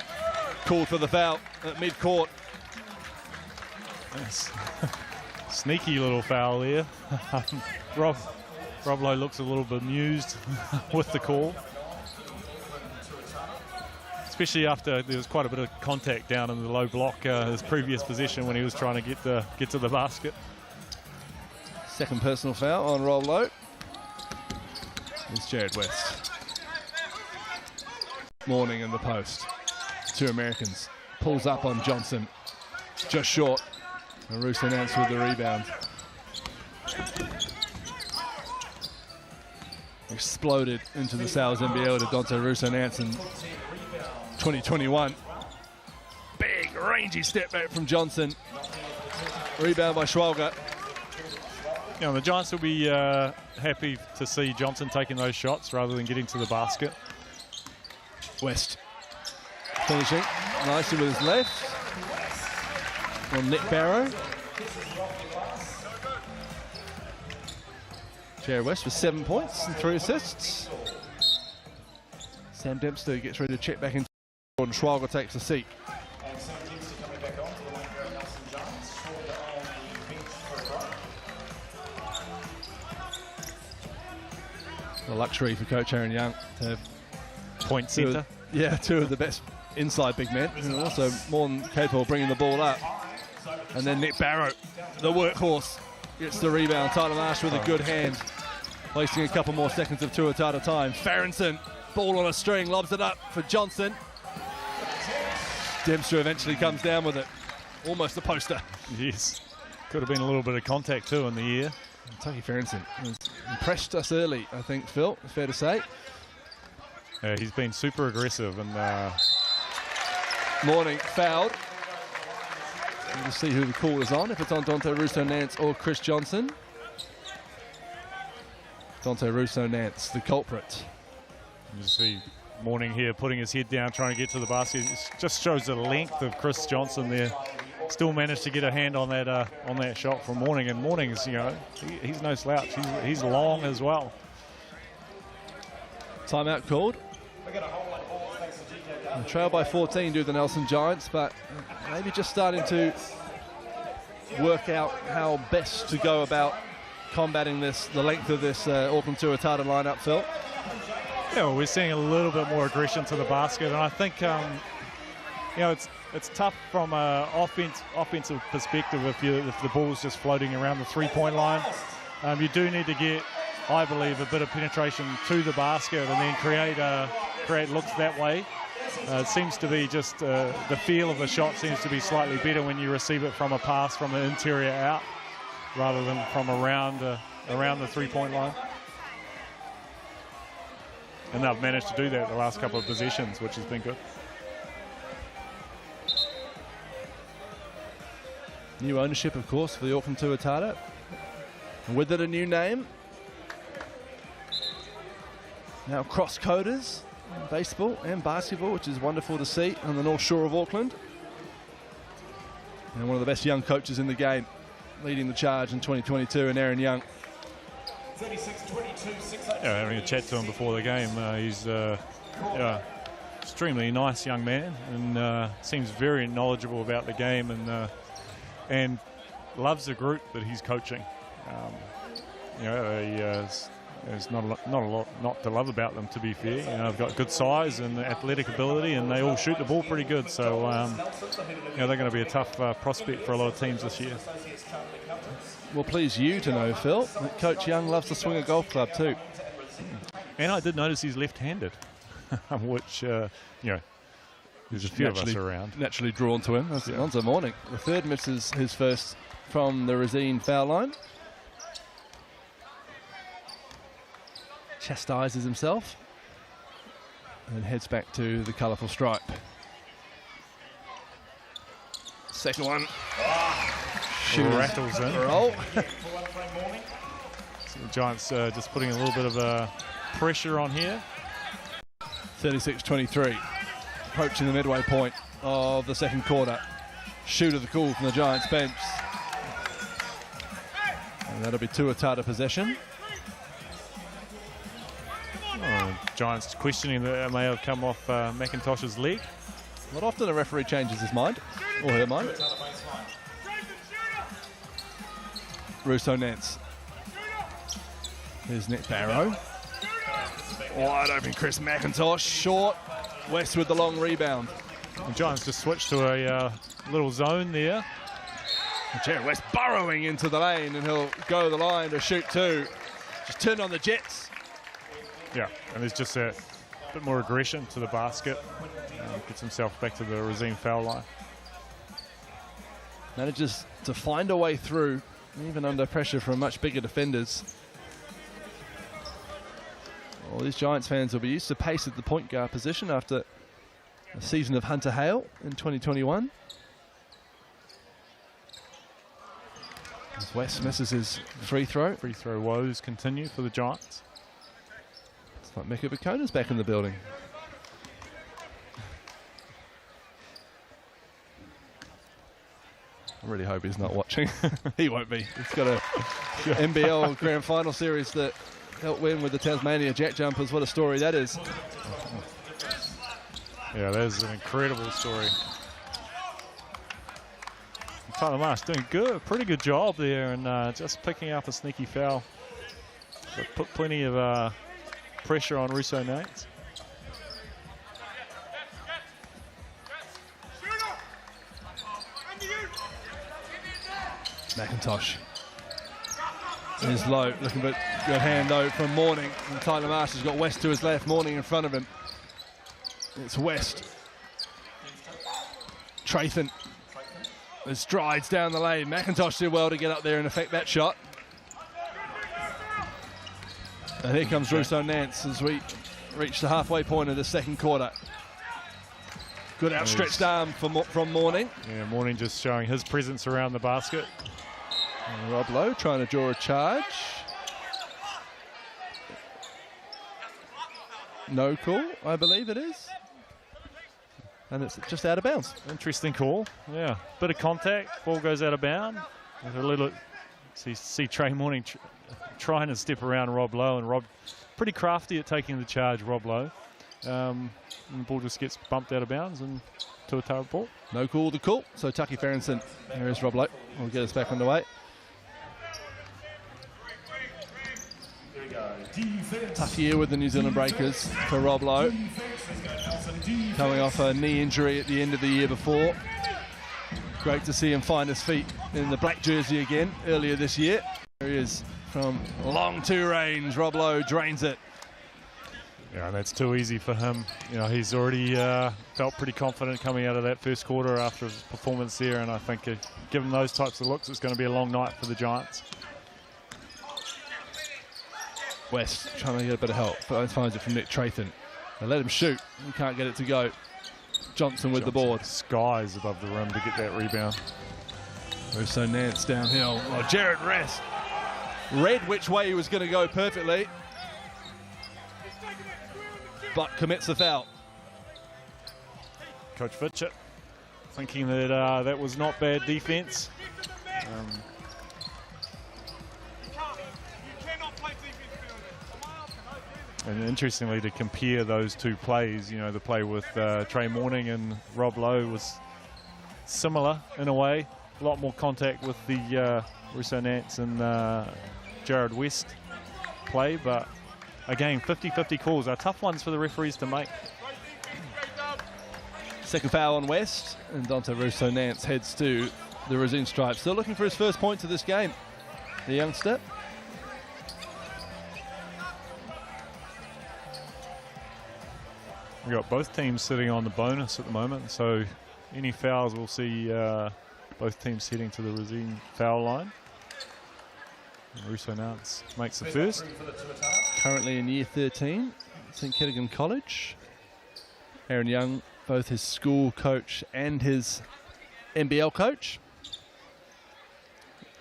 called for the foul at mid-court. Yes. Sneaky little foul there. Rob Lowe looks a little bemused with the call. Especially after there was quite a bit of contact down in the low block, his previous position when he was trying to get to the basket. Second personal foul on Rob Lowe. It's Jared West. Morning in the post. 2 Americans. Pulls up on Johnson. Just short. And Russo Nance with the rebound. Exploded into the Sales NBL to Dante Russo Nance in 2021. Big, rangy step back from Johnson. Rebound by Schwalger. You know, the Giants will be happy to see Johnson taking those shots rather than getting to the basket. West finishing nicely with his left on Nick Barrow. Jared West with 7 points and 3 assists. Sam Dempster gets ready to check back in. Jordan Schwalger takes a seat. And Sam Dempster coming back on to the lane for Nelson Jones. Schwalger on the bench for a try. The luxury for Coach Aaron Young to have Point centre. two of the best inside big men, and also more than capable of bringing the ball up. And then Nick Barrow, the workhorse, gets the rebound. Tyler Marsh with a good hand, wasting a couple more seconds of Tuatara time. Farrington, ball on a string, lobs it up for Johnson. Dempster eventually comes down with it. Almost a poster. Yes. Could have been a little bit of contact too in the air. Tucky Farrington has impressed us early, I think, Phil. It's fair to say. He's been super aggressive and Morning fouled. We'll see who the call is on, if it's on Dante Russo Nance or Chris Johnson. Dante Russo Nance, the culprit. you see Morning here putting his head down, trying to get to the basket. It just shows the length of Chris Johnson there. Still managed to get a hand on that shot from Morning, and Morning is, you know, he's no slouch. He's long as well. Timeout called. Trail by 14 do the Nelson Giants, but maybe just starting to work out how best to go about combating this, the length of this Auckland Tuatara lineup, Phil. Yeah, well, we're seeing a little bit more aggression to the basket, and I think you know, it's tough from an offensive perspective if the ball's just floating around the three-point line. You do need to get, I believe, a bit of penetration to the basket and then create looks that way. It seems to be just the feel of the shot seems to be slightly better when you receive it from a pass from the interior out rather than from around the three-point line. And they've managed to do that the last couple of possessions, which has been good. New ownership, of course, for the Auckland Tuatara. And with it, a new name. Now cross-coders in baseball and basketball, which is wonderful to see on the North Shore of Auckland. And one of the best young coaches in the game, leading the charge in 2022, and Aaron Young. 36-22, having a chat to him before the game. He's extremely nice young man, and seems very knowledgeable about the game, and loves the group that he's coaching. You know, there's not a lot not to love about them, to be fair. You know, they've got good size and athletic ability, and they all shoot the ball pretty good. So, you know, they're going to be a tough prospect for a lot of teams this year. Will please you to know, Phil, that Coach Young loves to swing a golf club too. And I did notice he's left-handed, which, you know, there's a few of us around. Naturally drawn to him. That's Alonzo Morning. The third misses his first from the Resine foul line. Chastises himself and heads back to the colourful stripe. Second one. Rattles in. Roll. So the Giants just putting a little bit of pressure on here. 36-23. Approaching the midway point of the second quarter. shoot of the call from the Giants bench. And that'll be Tuatara possession. Oh, Giants questioning that it may have come off McIntosh's leg. Not often a referee changes his mind, or her mind. Russo Nance. Here's Nick Barrow. Wide open Chris McIntosh, short. West with the long rebound. The Giants just switched to a little zone there. Jared West burrowing into the lane, and he'll go to the line to shoot two. Just turn on the jets. Yeah, and there's just a bit more aggression to the basket. Gets himself back to the Racine foul line. Manages to find a way through, even under pressure from much bigger defenders. Well, these Giants fans will be used to pace at the point guard position after a season of Hunter Hale in 2021. As West misses his free throw. Free throw woes continue for the Giants. It's like Mika Bakona's back in the building. I really hope he's not watching. He won't be. He's got a NBL Grand Final series that helped win with the Tasmania Jack Jumpers. What a story that is. Yeah, that is an incredible story. Tyler Marsh doing good, pretty good job there, and just picking up a sneaky foul. But put plenty of pressure on Russo Nance. McIntosh is low, looking for a good hand though from Morning. And Tyler Marsh has got West to his left, Morning in front of him. It's West. Trathan. It strides down the lane. McIntosh did well to get up there and affect that shot. And here comes Russo Nance as we reach the halfway point of the second quarter. Good outstretched arm from Morning. Yeah, Morning just showing his presence around the basket. And Rob Lowe trying to draw a charge. No call, I believe it is. And it's just out of bounds. Interesting call. Yeah, bit of contact. Ball goes out of bounds. A little. See Trey Morning trying to step around Rob Lowe, and Rob pretty crafty at taking the charge. Rob Lowe. And the ball just gets bumped out of bounds and Tuatara ball. No call the call. So Tucky Ferrenson. There is Rob Lowe. We'll get us back underway. Tough year with the New Zealand Breakers for Rob Lowe. Coming off a knee injury at the end of the year before. Great to see him find his feet in the black jersey again earlier this year. There he is from long two range. Rob Lowe drains it. Yeah, that's too easy for him. You know, he's already felt pretty confident coming out of that first quarter after his performance there, and I think given those types of looks, it's going to be a long night for the Giants. West trying to get a bit of help, but finds it from Nick Trathan. They let him shoot. He can't get it to go. Johnson with the board. Skies above the rim to get that rebound. Russo Nance downhill. Oh, Jared Rest read which way he was going to go perfectly, but commits the foul. Coach Fitchett thinking that that was not bad defense. And interestingly, to compare those two plays, you know, the play with Trey Morning and Rob Lowe was similar in a way. A lot more contact with the Russo Nance and Jared West play, but again, 50-50 calls are tough ones for the referees to make. Second foul on West, and Dante Russo Nance heads to the Racine stripe. Still looking for his first points of this game, the youngster. We've got both teams sitting on the bonus at the moment, so any fouls we'll see both teams heading to the Racine foul line. And Russo Nance makes the first. Currently in year 13, St Kittigan College. Aaron Young, both his school coach and his NBL coach.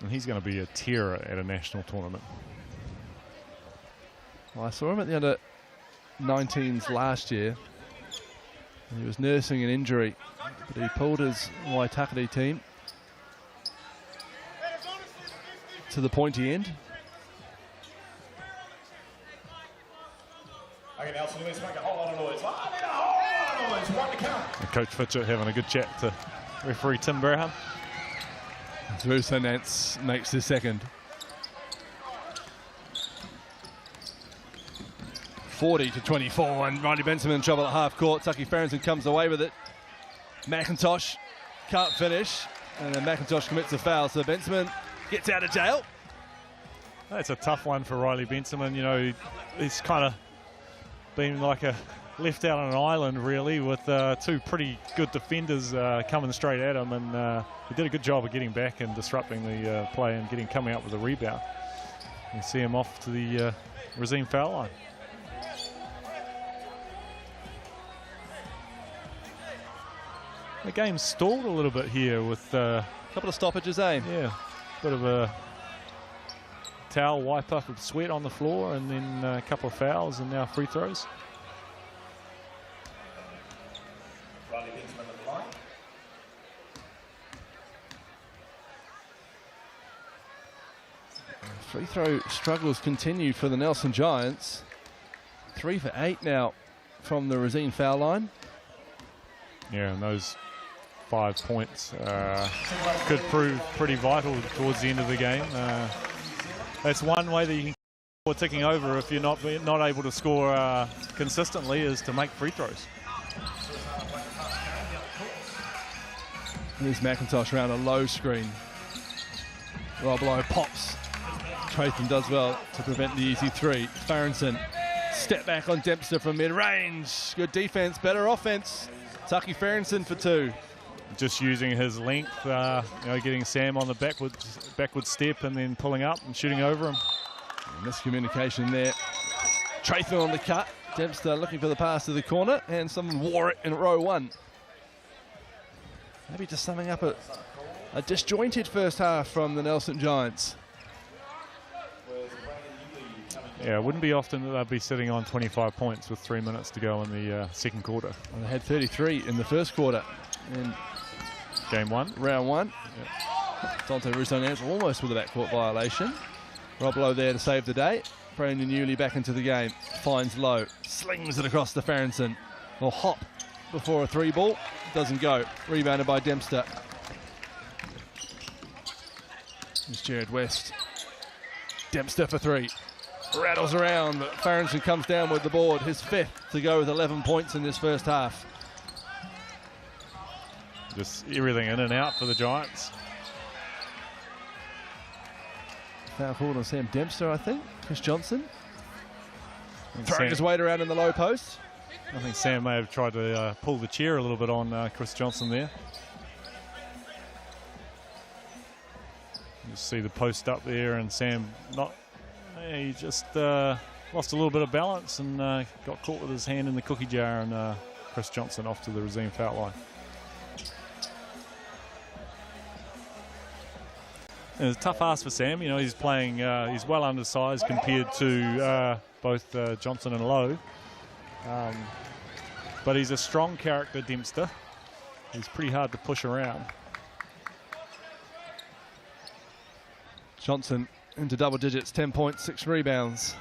And he's going to be a terror at a national tournament. Well, I saw him at the under-19s last year. He was nursing an injury, but he pulled his Waitakere team to the pointy end. Okay, Nelson, let's make a whole lot of noise. A whole lot of noise. One to come. And Coach Fitchett having a good chat to referee Tim Braham. Russo Nance makes his second. 40-24, and Riley Benson in trouble at half court. Tucky Farrington comes away with it. McIntosh can't finish, and then McIntosh commits a foul, so Benson gets out of jail. That's a tough one for Riley Benson. You know, he's kind of been like left out on an island, really, with two pretty good defenders coming straight at him, and he did a good job of getting back and disrupting the play and coming up with a rebound. You see him off to the Razine foul line. The game's stalled a little bit here with a couple of stoppages, eh? Yeah, bit of a towel wipe up of sweat on the floor, and then a couple of fouls, and now free throws. Free throw struggles continue for the Nelson Giants. 3 for 8 now from the Razine foul line. Yeah, and those 5 points could prove pretty vital towards the end of the game. That's one way that you can score ticking over if you're not able to score consistently, is to make free throws. Here's McIntosh around a low screen. Rob Lowe pops. Tratham does well to prevent the easy three. Farrington, step back on Dempster from mid-range. Good defense, better offense. Tucky Farrington for 2. Just using his length, you know, getting Sam on the backward step and then pulling up and shooting over him. Miscommunication there. Tratham on the cut. Dempster looking for the pass to the corner, and someone wore it in row 1. Maybe just summing up a disjointed first half from the Nelson Giants. Yeah, it wouldn't be often that they'd be sitting on 25 points with 3 minutes to go in the second quarter. Well, they had 33 in the first quarter in game 1. Round 1. Yep. Dante Russo-Nance almost with a backcourt violation. Rob Lowe there to save the day. Brandon Newley back into the game. Finds Lowe. Slings it across to Farrington. Or hop before a 3 ball. Doesn't go. Rebounded by Dempster. Here's Jared West. Dempster for 3. Rattles around, but Farrington comes down with the board. His 5th to go with 11 points in this first half. Just everything in and out for the Giants. Foul called on Sam Dempster, I think. Chris Johnson. Throwing his weight around in the low post. I think Sam may have tried to pull the chair a little bit on Chris Johnson there. You see the post up there, and Sam he just lost a little bit of balance and got caught with his hand in the cookie jar, and Chris Johnson off to the Razine foul line. And it's a tough ask for Sam. You know, he's playing, he's well undersized compared to both Johnson and Lowe. But he's a strong character, Dempster. He's pretty hard to push around. Johnson into double digits, 10 points, 6 rebounds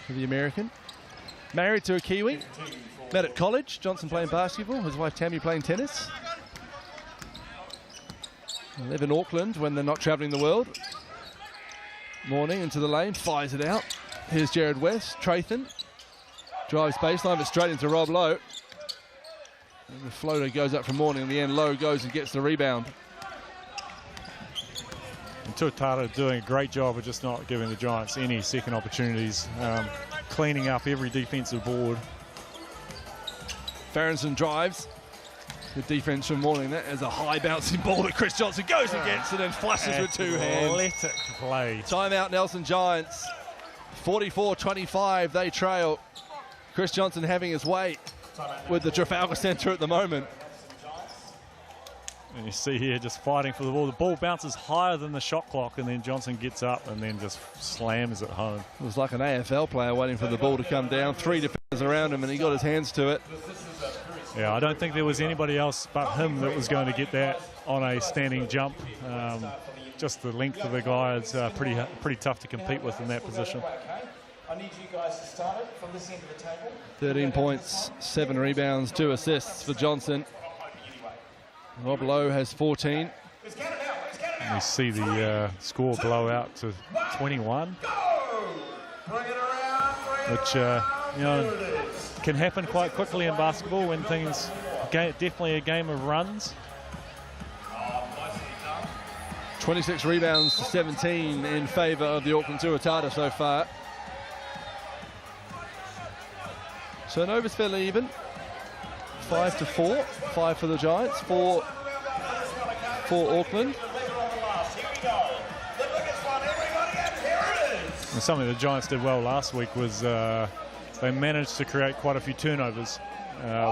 for the American. Married to a Kiwi. Met at college. Johnson playing basketball. His wife Tammy playing tennis. They live in Auckland when they're not travelling the world. Morning into the lane, fires it out. Here's Jared West. Tratham drives baseline, but straight into Rob Lowe. And the floater goes up from Morning. In the end, Lowe goes and gets the rebound. And Tuatara doing a great job of just not giving the Giants any second opportunities, cleaning up every defensive board. Farrington drives. Good defense from Morning. That is a high bouncing ball that Chris Johnson goes and gets it and flushes with 2 hands. Athletic play. Timeout, Nelson Giants. 44-25, they trail. Chris Johnson having his way with the Trafalgar Centre at the moment. And you see here just fighting for the ball. The ball bounces higher than the shot clock, and then Johnson gets up and then just slams it home. It was like an AFL player waiting for the ball to come down. 3 defenders around him, and he got his hands to it. Yeah, I don't think there was anybody else but him that was going to get that on a standing jump. Just the length of the guy is pretty tough to compete with in that position. I need you guys to start it from this end of the table. 13 points, 7 rebounds, 2 assists for Johnson. Rob Lowe has 14. And we see the score blow out to 21, which you know, can happen quite quickly in basketball when things definitely a game of runs. 26 rebounds to 17 in favour of the Auckland Tuatara so far. So Nova's fairly even. 5-4, 5 for the Giants, 4 for Auckland. And something the Giants did well last week was they managed to create quite a few turnovers,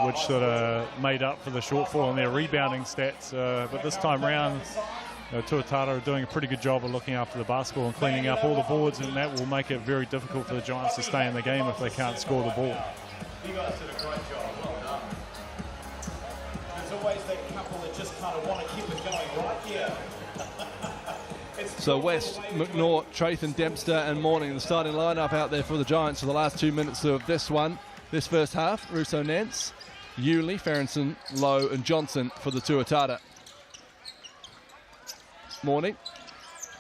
which sort of made up for the shortfall in their rebounding stats. But this time round, Tuatara are doing a pretty good job of looking after the basketball and cleaning up all the boards, and that will make it very difficult for the Giants to stay in the game if they can't score the ball. You guys did a great job. Well done. There's always that couple that just kind of want to keep it going right here. So West, McNaught, Trathon, Dempster and Morning, the starting lineup out there for the Giants for the last 2 minutes of this first half. Russo, Nance, Yulee, Ferrenson, Lowe and Johnson for the Tuatara. Morning,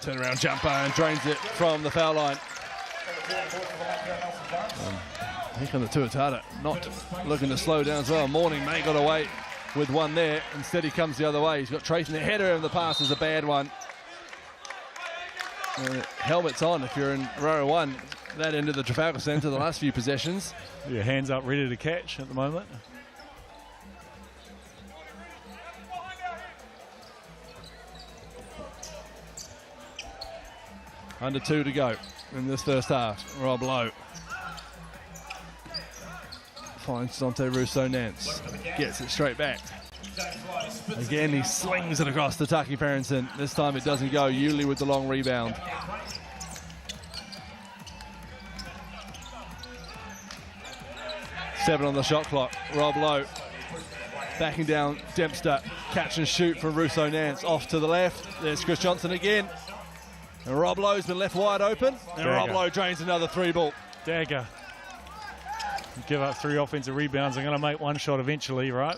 turnaround jumper and drains it from the foul line. Here come the Tuatara, not looking to slow down as well. Morning may got away with one there. Instead he comes the other way. He's got Trathon ahead of him. The pass is a bad one. Helmets on if you're in row 1. That end of the Trafalgar Centre the last few possessions. Yeah, hands up ready to catch at the moment. Under 2 to go in this first half. Rob Lowe finds Dante Russo Nance. Gets it straight back. Again, he slings it across to Taki Ferrenson. This time it doesn't go. Yulee with the long rebound. Seven on the shot clock. Rob Lowe backing down Dempster. Catch and shoot from Russo Nance. Off to the left. There's Chris Johnson again. And Rob Lowe's been left wide open. And Rob Lowe drains another 3-ball. Dagger. You give up 3 offensive rebounds. They're going to make one shot eventually, right?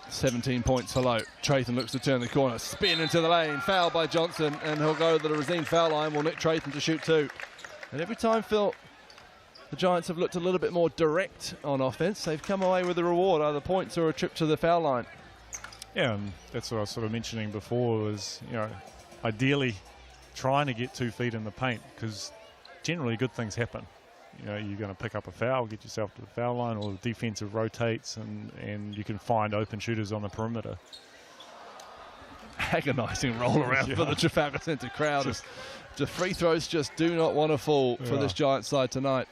17 points for Lowe. Trathon looks to turn the corner. Spin into the lane. Foul by Johnson. And he'll go to the Rosine foul line. Will Nick Trathon to shoot 2. And every time, Phil, the Giants have looked a little bit more direct on offense, they've come away with a reward, either points or a trip to the foul line. Yeah, and that's what I was sort of mentioning before was, you know, ideally trying to get 2 feet in the paint, because generally good things happen. You know, you're going to pick up a foul, get yourself to the foul line, or the defensive rotates, and you can find open shooters on the perimeter. Agonising roll around for the Trafalgar Centre crowd. The free throws just do not want to fall for this Giants side tonight.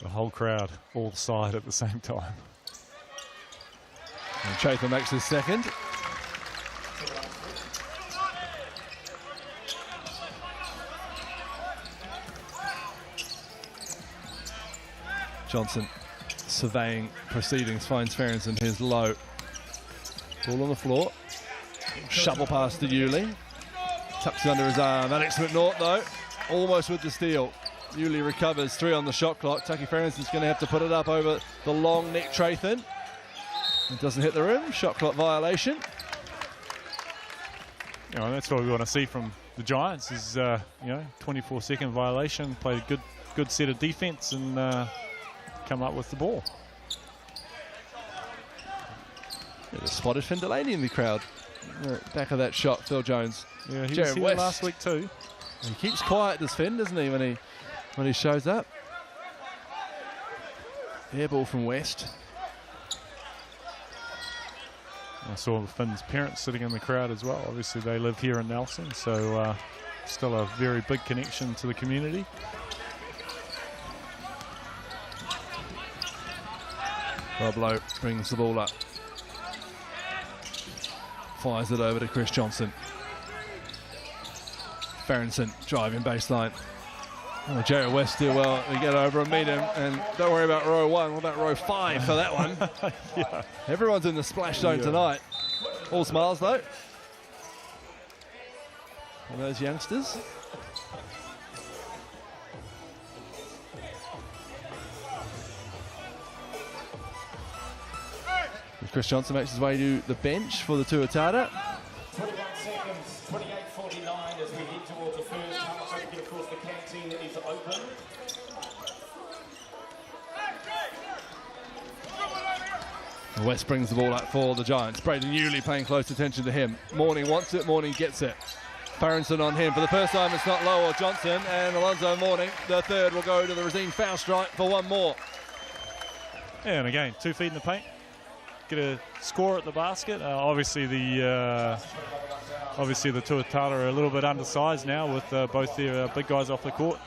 The whole crowd all side at the same time. And Trathon makes his second. Johnson surveying proceedings, finds Ferrenson, here's Lowe. Ball on the floor. Shovel pass to Yulee. Tucks it under his arm. Alex McNaught, though, almost with the steal. Yulee recovers, 3 on the shot clock. Taki Ferrenson's going to have to put it up over the long Nick Trathon. It doesn't hit the rim. Shot clock violation. You know, that's what we want to see from the Giants is, you know, 24-second violation. Played a good set of defense and come up with the ball. There's a spotted Finn Delaney in the crowd. Back of that shot, Phil Jones. Yeah, he Jared was here West. last week too. He keeps quiet, does Finn, doesn't he, when he shows up? Air ball from West. I saw Finn's parents sitting in the crowd as well. Obviously, they live here in Nelson, so still a very big connection to the community. Rob Lowe brings the ball up. Fires it over to Chris Johnson. Ferrenson driving baseline. Oh, Jared West do well to get over and meet him, and don't worry about row 1. What about row 5 for that one? Yeah. Everyone's in the splash zone tonight. All smiles though. And those youngsters. Chris Johnson makes his way to the bench for the Tuatara. 21 seconds, 28:49 as we head towards the first half break. Of course, the canteen is open. West brings the ball up for the Giants. Braden Newley paying close attention to him. Morning wants it, Morning gets it. Farrington on him. For the first time, it's not Lowe or Johnson, and Alonzo Morning, the third, will go to the Rosine foul stripe for one more. Yeah, and again, 2 feet in the paint. Get a score at the basket. Obviously the Tuatara are a little bit undersized now with both their big guys off the court.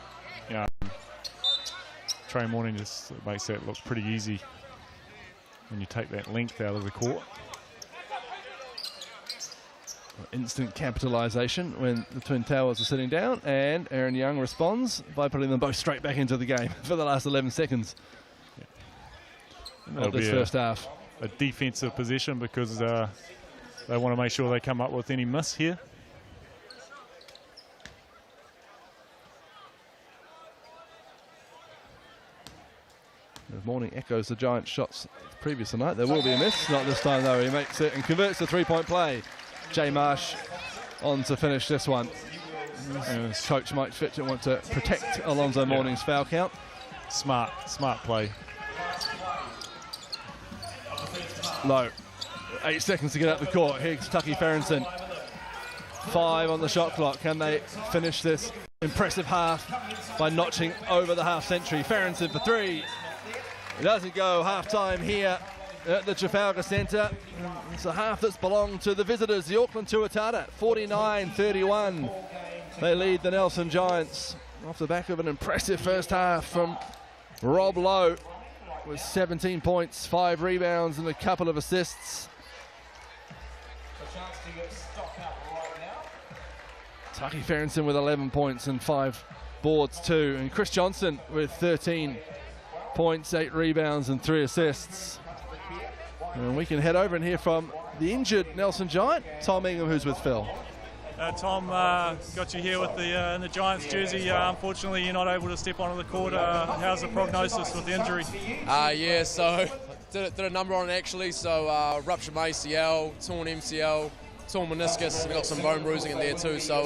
Trey Morning just makes that look pretty easy when you take that length out of the court. Instant capitalisation when the Twin Towers are sitting down, and Aaron Young responds by putting them both straight back into the game for the last 11 seconds of this first half. A defensive position because they want to make sure they come up with any miss here. If Morning echoes the Giants' shots previous tonight, there will be a miss. Not this time though. He makes it and converts the three-point play. Jay Marsh on to finish this one. Coach Mike Fitchett wants to protect Alonzo Morning's foul count. Smart play. Low. 8 seconds to get up the court. Here's Tucky Ferrenson. 5 on the shot clock. Can they finish this impressive half by notching over the half century? Ferrenson for 3. It doesn't go. Half time here at the Trafalgar Centre. It's a half that's belonged to the visitors, the Auckland Tuatara. 49-31. They lead the Nelson Giants off the back of an impressive first half from Rob Lowe, with 17 points, 5 rebounds and a couple of assists. Tucky Ferrenson with 11 points and 5 boards too. And Chris Johnson with 13 points, 8 rebounds and 3 assists. And we can head over and hear from the injured Nelson Giant, Tom Ingham, who's with Phil. Tom, got you here with in the Giants jersey. Unfortunately, you're not able to step onto the court. How's the prognosis with the injury? Yeah, so did a number on it actually. So ruptured my ACL, torn MCL, torn meniscus, and got some bone bruising in there too. So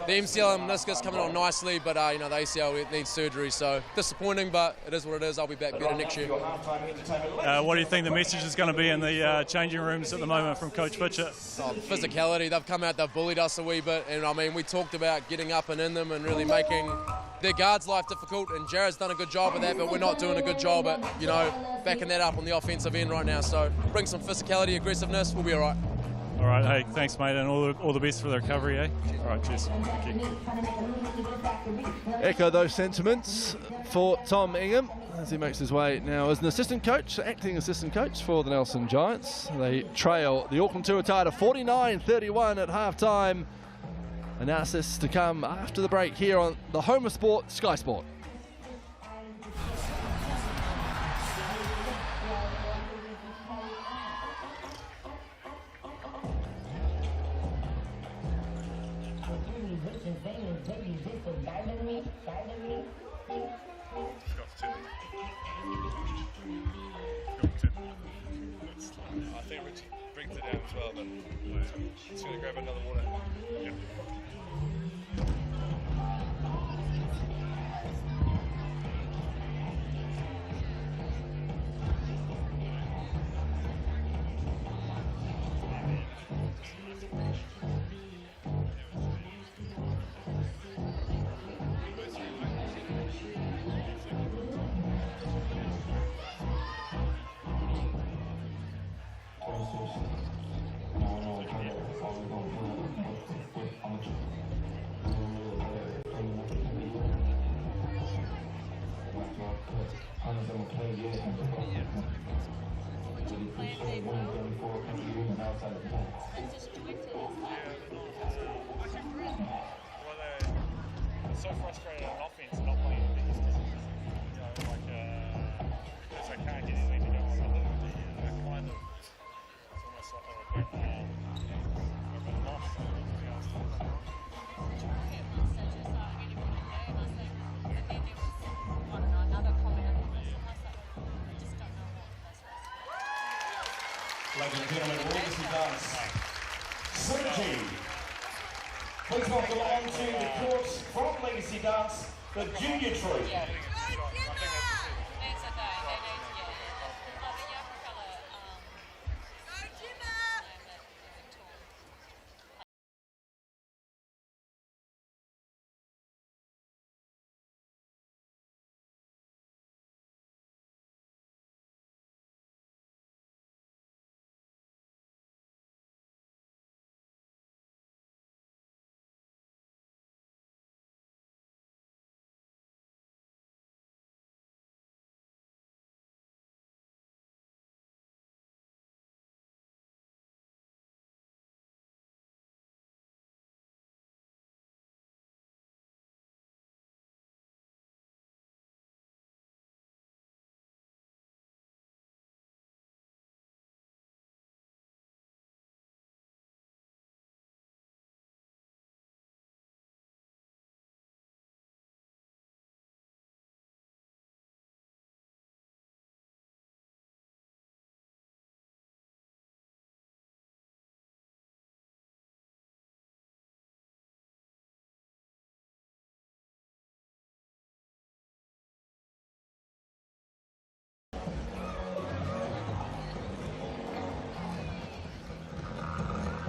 the MCL and meniscus coming on nicely, but the ACL needs surgery. So disappointing, but it is what it is. I'll be back better next year. What do you think the message is going to be in the changing rooms at the moment from Coach Fitchett? Physicality. They've come out, they've bullied us a wee bit, and I mean, we talked about getting up and in them and really making their guards' life difficult. And Jared's done a good job of that, but we're not doing a good job at backing that up on the offensive end right now. So bring some physicality, aggressiveness. We'll be all right. All right, hey, thanks, mate, and all the best for the recovery, eh? All right, cheers. Thank you. Echo those sentiments for Tom Ingham as he makes his way now as an assistant coach, acting assistant coach for the Nelson Giants. They trail the Auckland Tuatara 49-31 at half-time. Analysis to come after the break here on the home of sport, Sky Sport. I think Richie brings it down as well, but he's going to grab another water. Yeah. So frustrated on offense not playing defense. You know, like because I can't get anything to go on the kind of it's almost like a bit lost. Ladies and gentlemen, legacy dance. Synergy. Please welcome on to the court from Legacy Dance, the junior troop.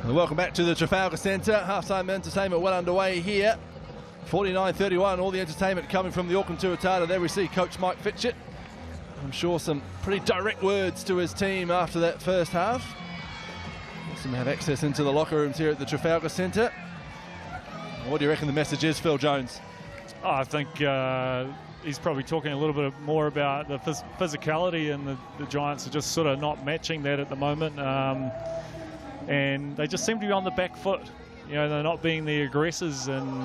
Welcome back to the Trafalgar Centre. Half-time entertainment well underway here. 49-31, all the entertainment coming from the Auckland Tuatara. There we see Coach Mike Fitchett. I'm sure some pretty direct words to his team after that first half. Some have access into the locker rooms here at the Trafalgar Centre. What do you reckon the message is, Phil Jones? Oh, I think he's probably talking a little bit more about the physicality, and the Giants are just sort of not matching that at the moment. And they just seem to be on the back foot. You know, they're not being the aggressors, and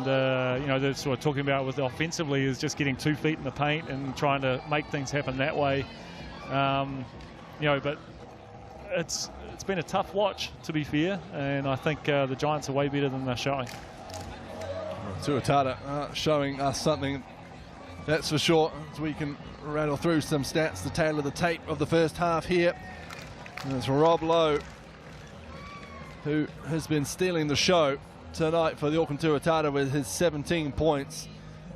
you know, they're sort of talking about with offensively is just getting 2 feet in the paint and trying to make things happen that way. You know, but it's been a tough watch, to be fair, and I think the Giants are way better than they're showing. Tuatara showing us something, that's for sure, as we can rattle through some stats, the tail of the tape of the first half here. And it's Rob Lowe, who has been stealing the show tonight for the Auckland Tuatara with his 17 points.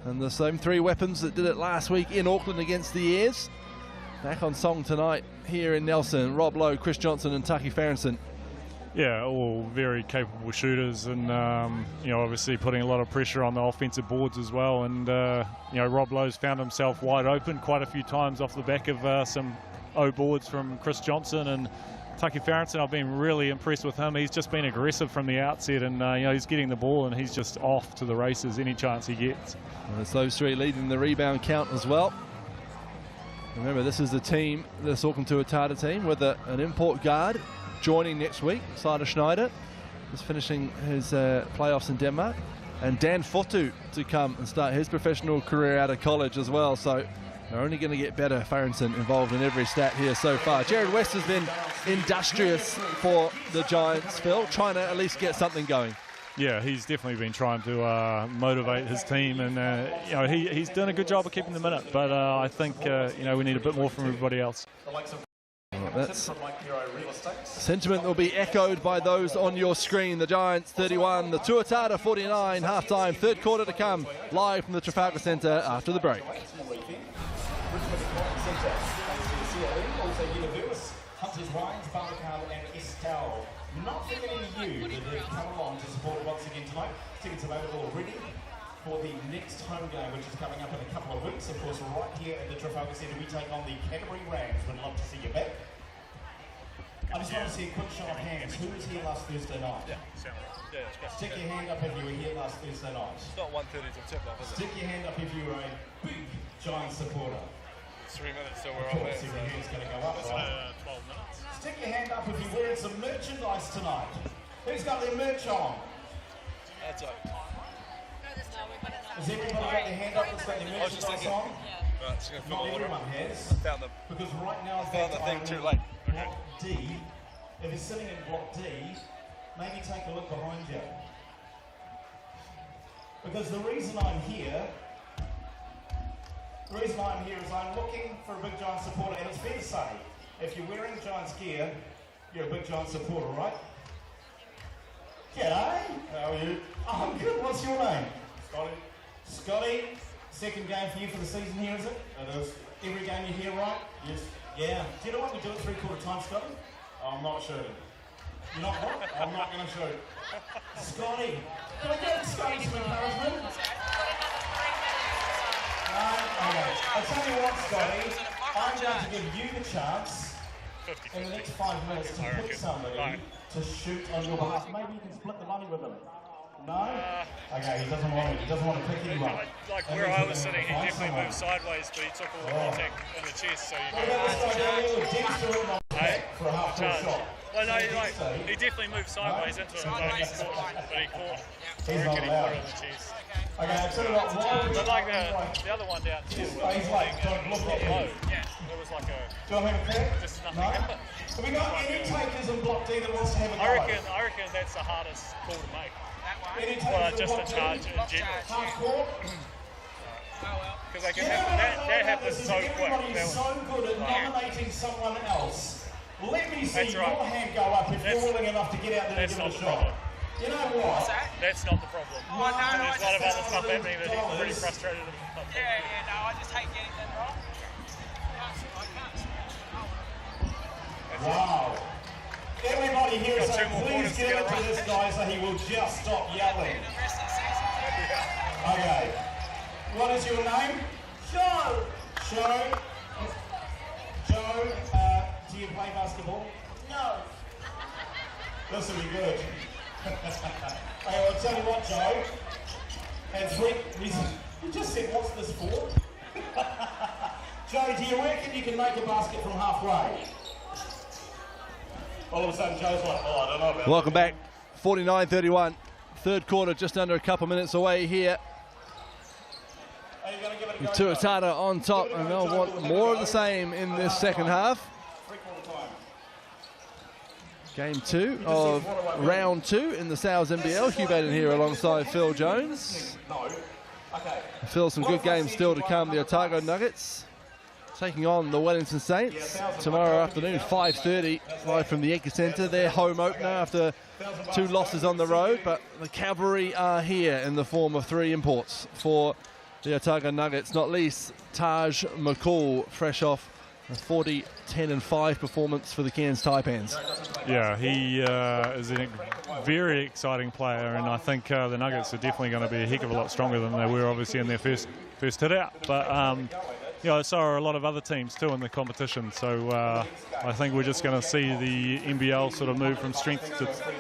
And the same 3 weapons that did it last week in Auckland against the Airs. Back on song tonight here in Nelson. Rob Lowe, Chris Johnson and Taki Farrington. Yeah, all very capable shooters, and you know, obviously putting a lot of pressure on the offensive boards as well. And you know, Rob Lowe's found himself wide open quite a few times off the back of some O boards from Chris Johnson. And Taki Farrington, I've been really impressed with him. He's just been aggressive from the outset, and you know, he's getting the ball and he's just off to the races any chance he gets. And it's those 3 leading the rebound count as well. Remember, this is the team, this Auckland Tuatara team, with an import guard joining next week. Slider Schneider is finishing his playoffs in Denmark, and Dan Fotu to come and start his professional career out of college as well. So they're only going to get better. Farrington involved in every stat here so far. Jared West has been industrious for the Giants, Phil, trying to at least get something going. Yeah, he's definitely been trying to motivate his team, and you know, he's done a good job of keeping the minute. But I think you know, we need a bit more from everybody else. That's sentiment will be echoed by those on your screen. The Giants 31, the Tuatara 49, half-time, third quarter to come, live from the Trafalgar Centre after the break. Not forgetting you that have come along to support once again tonight. Tickets available already for the next home game, which is coming up in a couple of weeks. Of course, right here at the Trafalgar Centre, we take on the Canterbury Rams. We'd love to see you back. I just want to see a quick show of hands. Who was here last Thursday night? Stick your hand up if you were here last Thursday night. It's not 1:30 till tip-off, is it? Stick your hand up if you were a big Giants supporter. 3 minutes till we're on there. So it's going to go up, right? 12 minutes. Stick your hand up if you're wearing some merchandise tonight. Who's got their merch on? That's it. Has everybody got their hand up that's got their merchandise on? Right, just going to Not everyone has. Found the Because right now, found the thing too late. Block D, if you're sitting in block D, maybe take a look behind you. Because the reason I'm here is I'm looking for a big Giant supporter, and it's fair to say, if you're wearing Giants gear, you're a big Giant supporter, right? G'day, how are you? Oh, I'm good, what's your name? Scotty. Scotty, second game for you for the season here, is it? It is. Every game you're here, right? Yes. Yeah. Do you know what we do at 3/4 time, Scotty? I'm not shooting. You're not what? I'm not going to shoot. Scotty, can I give Scotty some encouragement? No? Okay. I'll tell you what, Scotty, I'm going to give you the chance in the next 5 minutes to pick somebody to shoot on your behalf. Maybe you can split the money with them. No? Okay, he doesn't want to pick anyone. Like where I was sitting, he definitely moved sideways, but he took a lot of contact in the chest, so you What about this guy down here with Dexter in on the back for a half-court shot? Well, no, he definitely moved sideways into it, but he caught. He's not allowed. Okay, I'll tell you what, But like the other one down here, he's like, don't look at low. me. It was like a Do you want to have a crack? just nothing. No? Have we got any takers in block D that wants to have a go? I reckon that's the hardest call to make. Any takers Well, in just block a D? charge in general. Half court? Because that happens so quick. Everybody is so good at nominating someone else. Let me see That's right. your hand go up if you're willing enough to get out there and That's give it a not the shot. problem. You know what? That's not the problem. Oh, no, There's a lot of other stuff $1,000. happening that he's pretty frustrated about. No, I just hate getting that wrong. Wow. Everybody here is Got saying, 2 more please quarters to give get it to around. this guy so he will just stop yelling. The rest of the season. Okay. What is your name? Joe. Joe. Joe, do you play basketball? No. This will be good. Hey, I'll tell you what, Joe. You just said, what's this for? Joe, do you reckon you can make a basket from halfway? All of a sudden, Joe's like, oh, I don't know about Welcome back. 49-31. Third quarter just under a couple minutes away here. Are you going to give it a go? Tuatara on top, and they'll want more of the same in this second half. Game 2 of round 2 in the South NBL. Hugh Baden here alongside Phil Jones. Phil, some good games still to come. The Otago Nuggets taking on the Wellington Saints tomorrow afternoon, 5:30, live from the Yankee Centre. Their home opener after 2 losses on the road, but the Cavalry are here in the form of 3 imports for the Otago Nuggets, not least Taj McCall, fresh off a 40, 10 and 5 performance for the Cairns Taipans. Yeah, he is a very exciting player, and I think the Nuggets are definitely going to be a heck of a lot stronger than they were obviously in their first hit out. But you know, so are a lot of other teams too in the competition. So I think we're just going to see the NBL sort of move from strength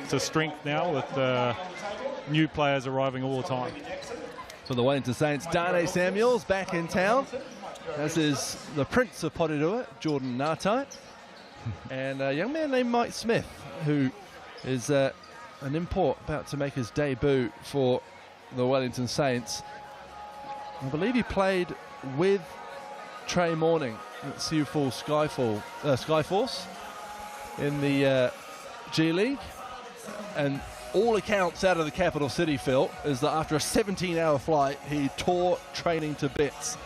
to strength now, with new players arriving all the time. For the Wellington Saints, Dane Samuels back in town, as is the Prince of Porirua, Jordan Ngatai, and a young man named Mike Smith, who is an import about to make his debut for the Wellington Saints. I believe he played with Trey Morning at Sioux Falls Skyforce in the G League, and all accounts out of the capital city, Phil, is that after a 17-hour flight, he tore training to bits.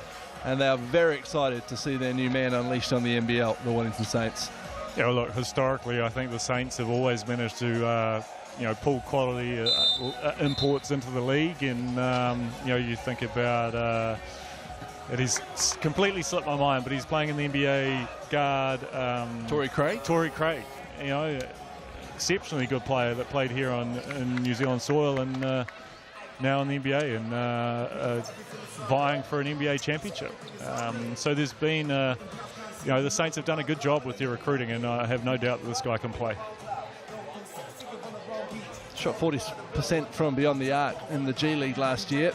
And they are very excited to see their new man unleashed on the NBL, the Wellington Saints. Yeah, well, look, historically, I think the Saints have always managed to, pull quality imports into the league. And, you think about, he's completely slipped my mind, but he's playing in the NBA guard. Torrey Craig. Torrey Craig, exceptionally good player that played here in New Zealand soil and now in the NBA and vying for an NBA championship. So there's been, the Saints have done a good job with their recruiting, and I have no doubt that this guy can play. Shot 40% from beyond the arc in the G League last year.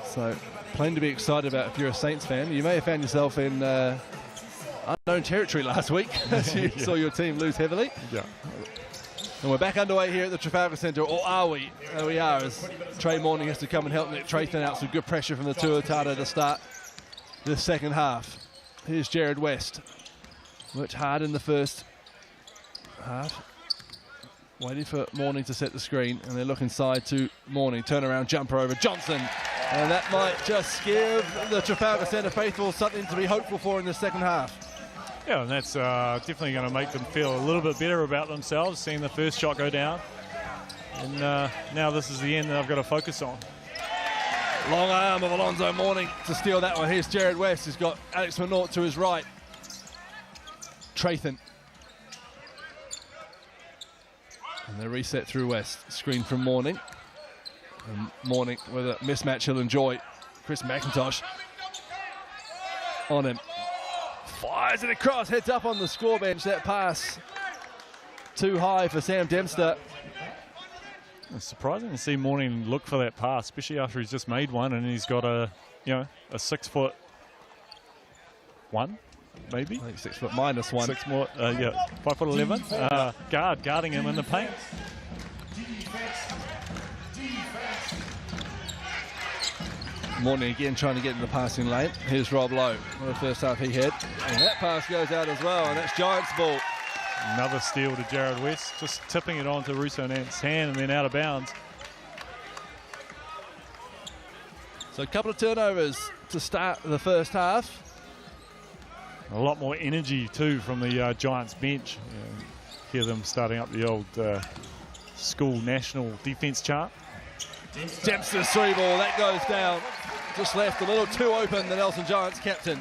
So plenty to be excited about if you're a Saints fan. You may have found yourself in unknown territory last week as you saw your team lose heavily. Yeah. And we're back underway here at the Trafalgar Centre, or are we? There we are, as Trey Morning has to come and help Nick Trayton out. Some good pressure from the Tuatara to start the second half. Here's Jared West. Worked hard in the first half. Waiting for Morning to set the screen, and they look inside to Morning. Turnaround jumper over Johnson. And that might just give the Trafalgar Centre faithful something to be hopeful for in the second half. Yeah, and that's definitely going to make them feel a little bit better about themselves, seeing the first shot go down. And now this is the end that I've got to focus on. Long arm of Alonzo Morning to steal that one. Here's Jared West, who's got Alex Manaut to his right. Trayton. And they reset through West. Screen from Morning. And Morning with a mismatch he'll enjoy. Chris McIntosh on him. Fires it across, heads up on the score bench. That pass too high for Sam Dempster. It's surprising to see Morning look for that pass, especially after he's just made one and he's got a 6'1", maybe. I think 6 foot minus one. 6 more, 5'11". Guarding him in the paint. Morning again trying to get in the passing lane. Here's Rob Lowe. Well, the first half he had. And that pass goes out as well, and that's Giants ball. Another steal to Jared West, just tipping it onto Russo Nant's hand and then out of bounds. So a couple of turnovers to start the first half. A lot more energy too from the Giants bench. Hear them starting up the old school national defense chart. Dempster's 3 ball, that goes down. Just left a little too open, the Nelson Giants captain.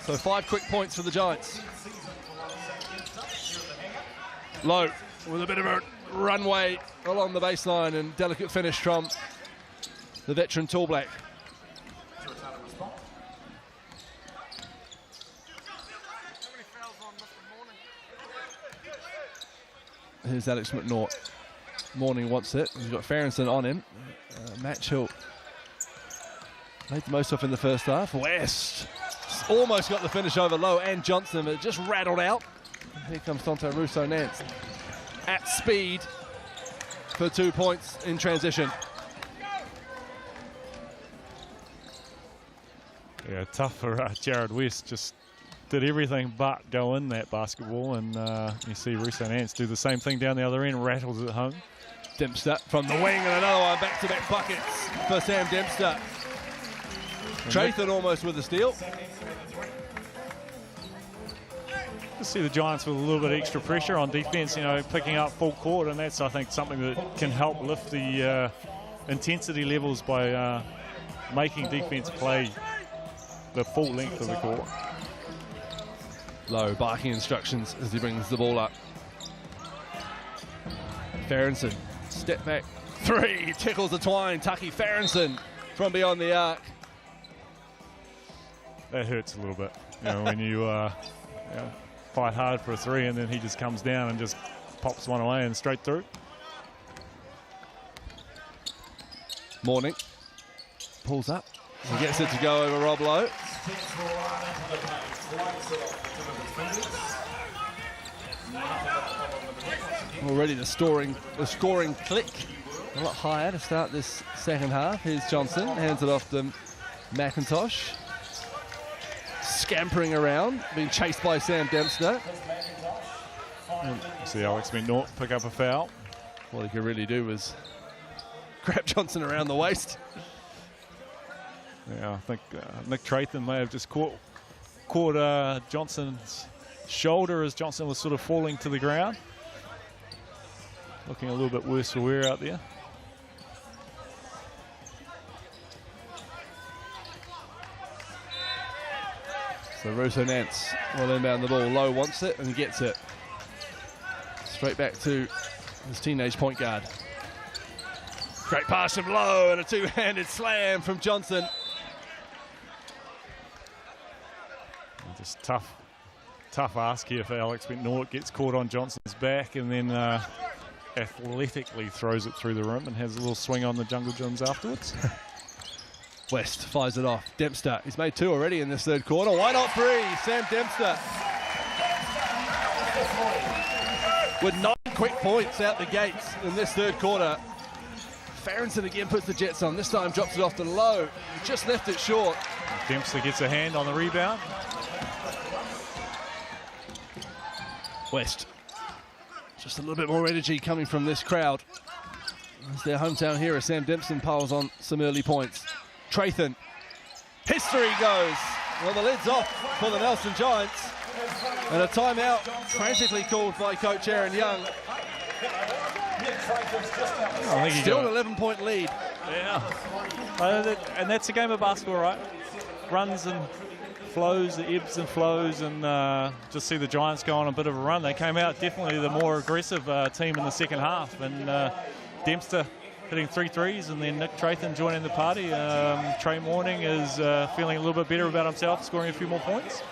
So 5 quick points for the Giants. Lowe with a bit of a runway along the baseline and delicate finish from the veteran Tall Black. Here's Alex McNaught. Morning wants it. He's got Farrington on him. Match Hill made the most of in the first half. West almost got the finish over Lowe and Johnson, but it just rattled out. Here comes Tonto Russo Nance at speed for 2 points in transition. Yeah, tough for Jared West. Just did everything but go in that basketball, and you see Russo Nance do the same thing down the other end, rattles it home. Dempster from the wing, and another one, back-to-back buckets for Sam Dempster. Trayton almost with a steal. To see the Giants with a little bit of extra pressure on defense, picking up full court, and that's, I think, something that can help lift the intensity levels by making defense play the full length of the court. Low barking instructions as he brings the ball up. Farrington, step back 3, tickles the twine. Tucky Farrington from beyond the arc. That hurts a little bit, when you fight hard for a 3 and then he just comes down and just pops one away and straight through. Morning pulls up and gets it to go over Rob Lowe. Already the scoring click a lot higher to start this second half. Here's Johnson, hands it off to McIntosh. Scampering around, being chased by Sam Dempster. See Alex McNaught pick up a foul. What he could really do was grab Johnson around the waist. Yeah, I think Nick Trayton may have just caught Johnson's shoulder as Johnson was sort of falling to the ground. Looking a little bit worse for wear out there. So Russo Nance will inbound the ball. Lowe wants it and gets it. Straight back to his teenage point guard. Great pass from Lowe and a two-handed slam from Johnson. Just tough ask here for Alex McNaught. Gets caught on Johnson's back and then athletically throws it through the rim and has a little swing on the jungle gyms afterwards. West fires it off. Dempster, he's made 2 already in this third quarter. Why not 3? Sam Dempster. With 9 quick points out the gates in this third quarter. Farrington again puts the Jets on. This time drops it off to Lowe. Just left it short. Dempster gets a hand on the rebound. West. Just a little bit more energy coming from this crowd. As their hometown hero, Sam Dempster, piles on some early points. Trathan. History goes. Well, the lid's off for the Nelson Giants. And a timeout frantically called by coach Aaron Young. Still an 11-point lead. Yeah. And that's a game of basketball, right? Runs and flows, the ebbs and flows, and just see the Giants go on a bit of a run. They came out definitely the more aggressive team in the second half, and Dempster hitting 3 threes, and then Nick Trathan joining the party. Trey Morning is feeling a little bit better about himself, scoring a few more points.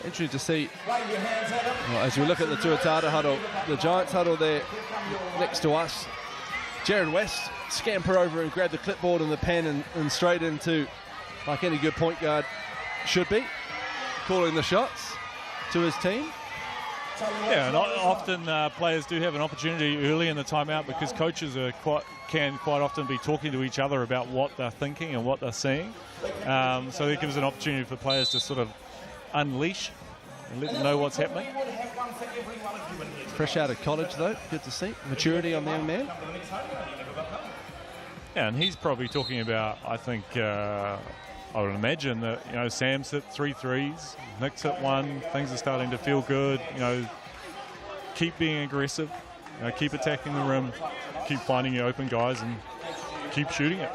Interesting to see, well, as we look at the Tuatara huddle, the Giants huddle there next to us. Jaron West scamper over and grab the clipboard and the pen and straight into, like any good point guard should be, calling the shots to his team. Yeah, and often players do have an opportunity early in the timeout because coaches can quite often be talking to each other about what they're thinking and what they're seeing. So it gives an opportunity for players to sort of unleash and let them know what's happening. Fresh out of college, though, good to see. Maturity on the young man. Yeah, and he's probably talking about, I think, I would imagine that, you know, Sam's hit 3 threes, Nick's hit 1, things are starting to feel good, you know, keep being aggressive, you know, keep attacking the rim, keep finding your open guys and keep shooting it.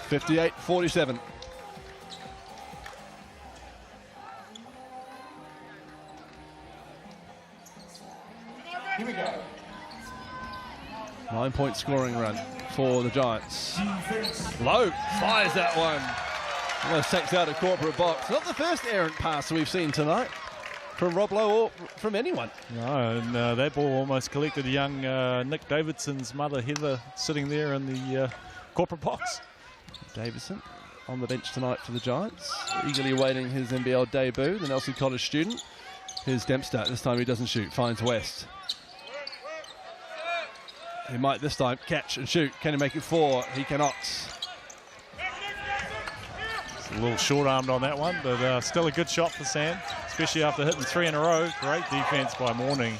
58-47. Here we go. 9-point scoring run for the Giants. Lowe fires that one. Almost takes out a corporate box. Not the first errant pass we've seen tonight from Rob Lowe or from anyone. No, and that ball almost collected young Nick Davidson's mother, Heather, sitting there in the corporate box. Davidson on the bench tonight for the Giants, eagerly awaiting his NBL debut, the Nelson College student. Here's Dempster. This time he doesn't shoot, finds West. He might this time catch and shoot. Can he make it 4? He cannot. It's a little short-armed on that one, but still a good shot for Sam, especially after hitting 3 in a row. Great defense by Morning.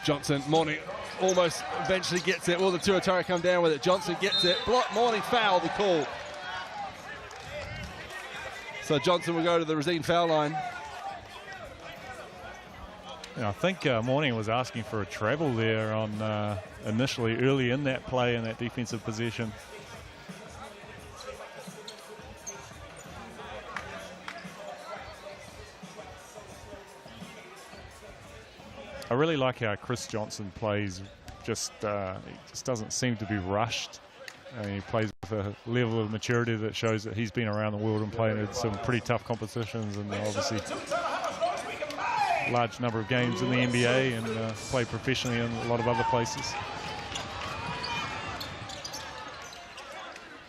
Johnson, Morning almost eventually gets it. Will the Tuatara come down with it? Johnson gets it. Block, Morning foul, the call. So Johnson will go to the Rosine foul line. Yeah, I think Morning was asking for a travel there on initially early in that play in that defensive possession. I really like how Chris Johnson plays. He just doesn't seem to be rushed. He plays with a level of maturity that shows that he's been around the world and played in some pretty tough competitions, and obviously large number of games in the NBA and played professionally in a lot of other places.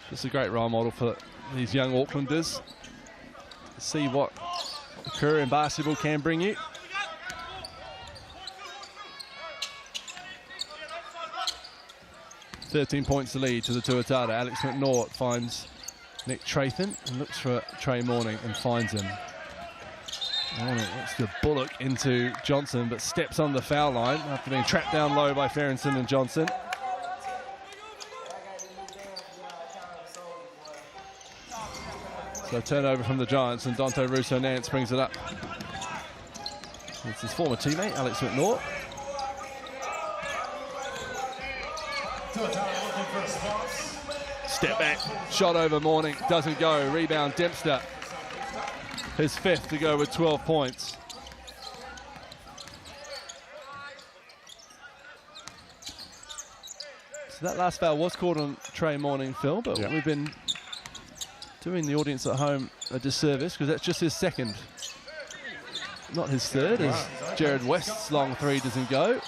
Just a great role model for these young Aucklanders. See what a career in basketball can bring you. .13 points to lead to the Tuatara. Alex McNaught finds Nick Trathan and looks for Trey Morning and finds him. Morning looks to bullock into Johnson, but steps on the foul line after being trapped down low by Farrington and Johnson. So turnover from the Giants, and Dante Russo-Nance brings it up. It's his former teammate, Alex McNaught. Step back, shot over Morning, doesn't go. Rebound, Dempster. His 5th to go with 12 points. So that last foul was called on Trey Morning, Phil, but we've been doing the audience at home a disservice because that's just his 2nd, not his 3rd, as Jared West's long three doesn't go.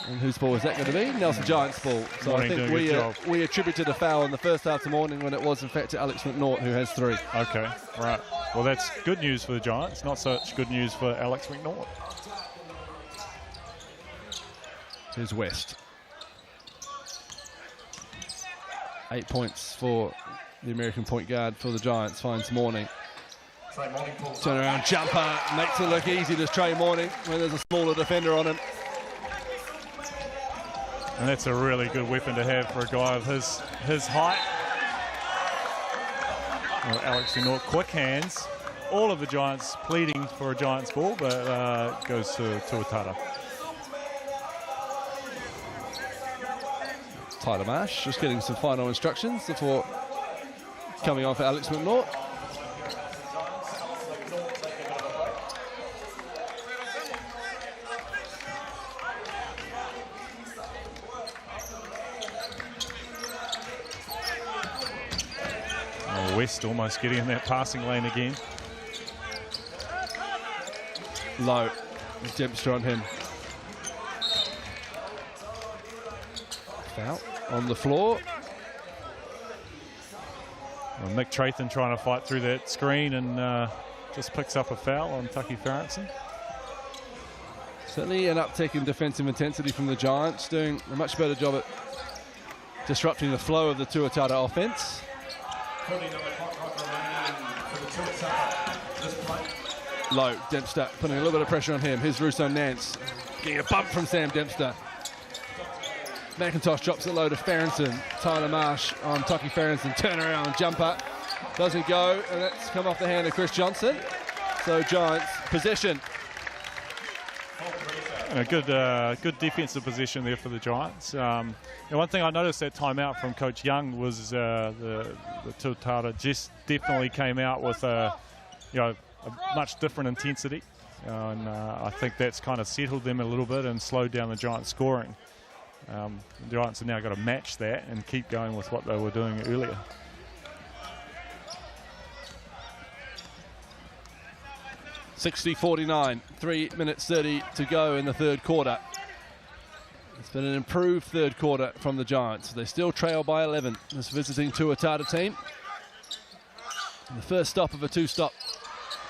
And whose ball is that going to be? Nelson Giant's ball. So Morning, I think we attributed a foul in the first half of the morning when it was in fact to Alex McNaught, who has 3. Okay, right. Well, that's good news for the Giants. Not such good news for Alex McNaught. Here's West. 8 points for the American point guard for the Giants. Finds Morning. Turnaround jumper. Makes it look easy to Trey Morning when there's a smaller defender on him. And that's a really good weapon to have for a guy of his height. Well, Alex McNaught, quick hands. All of the Giants pleading for a Giants ball, but goes to Tuatara. Tyler Marsh just getting some final instructions before coming on for Alex McNaught. West almost getting in that passing lane again. Low. Dempster on him. Foul on the floor. Well, Nick Trathan trying to fight through that screen and just picks up a foul on Tucky Farrington. Certainly an uptick in defensive intensity from the Giants, doing a much better job at disrupting the flow of the Tuatara offense. Low, Dempster putting a little bit of pressure on him. Here's Russo Nance getting a bump from Sam Dempster. McIntosh drops it low to Farrington. Tyler Marsh on Tucky Farrington. Turnaround jumper. Doesn't go, and that's come off the hand of Chris Johnson. So Giants possession. A good defensive position there for the Giants. And one thing I noticed that timeout from Coach Young was the Tuatara just definitely came out with a much different intensity, and I think that's kind of settled them a little bit and slowed down the Giants scoring. The Giants have now got to match that and keep going with what they were doing earlier. (60-49), 3 minutes 30 to go in the third quarter. It's been an improved third quarter from the Giants. They still trail by 11, this visiting Tuatara team. And the first stop of a 2-stop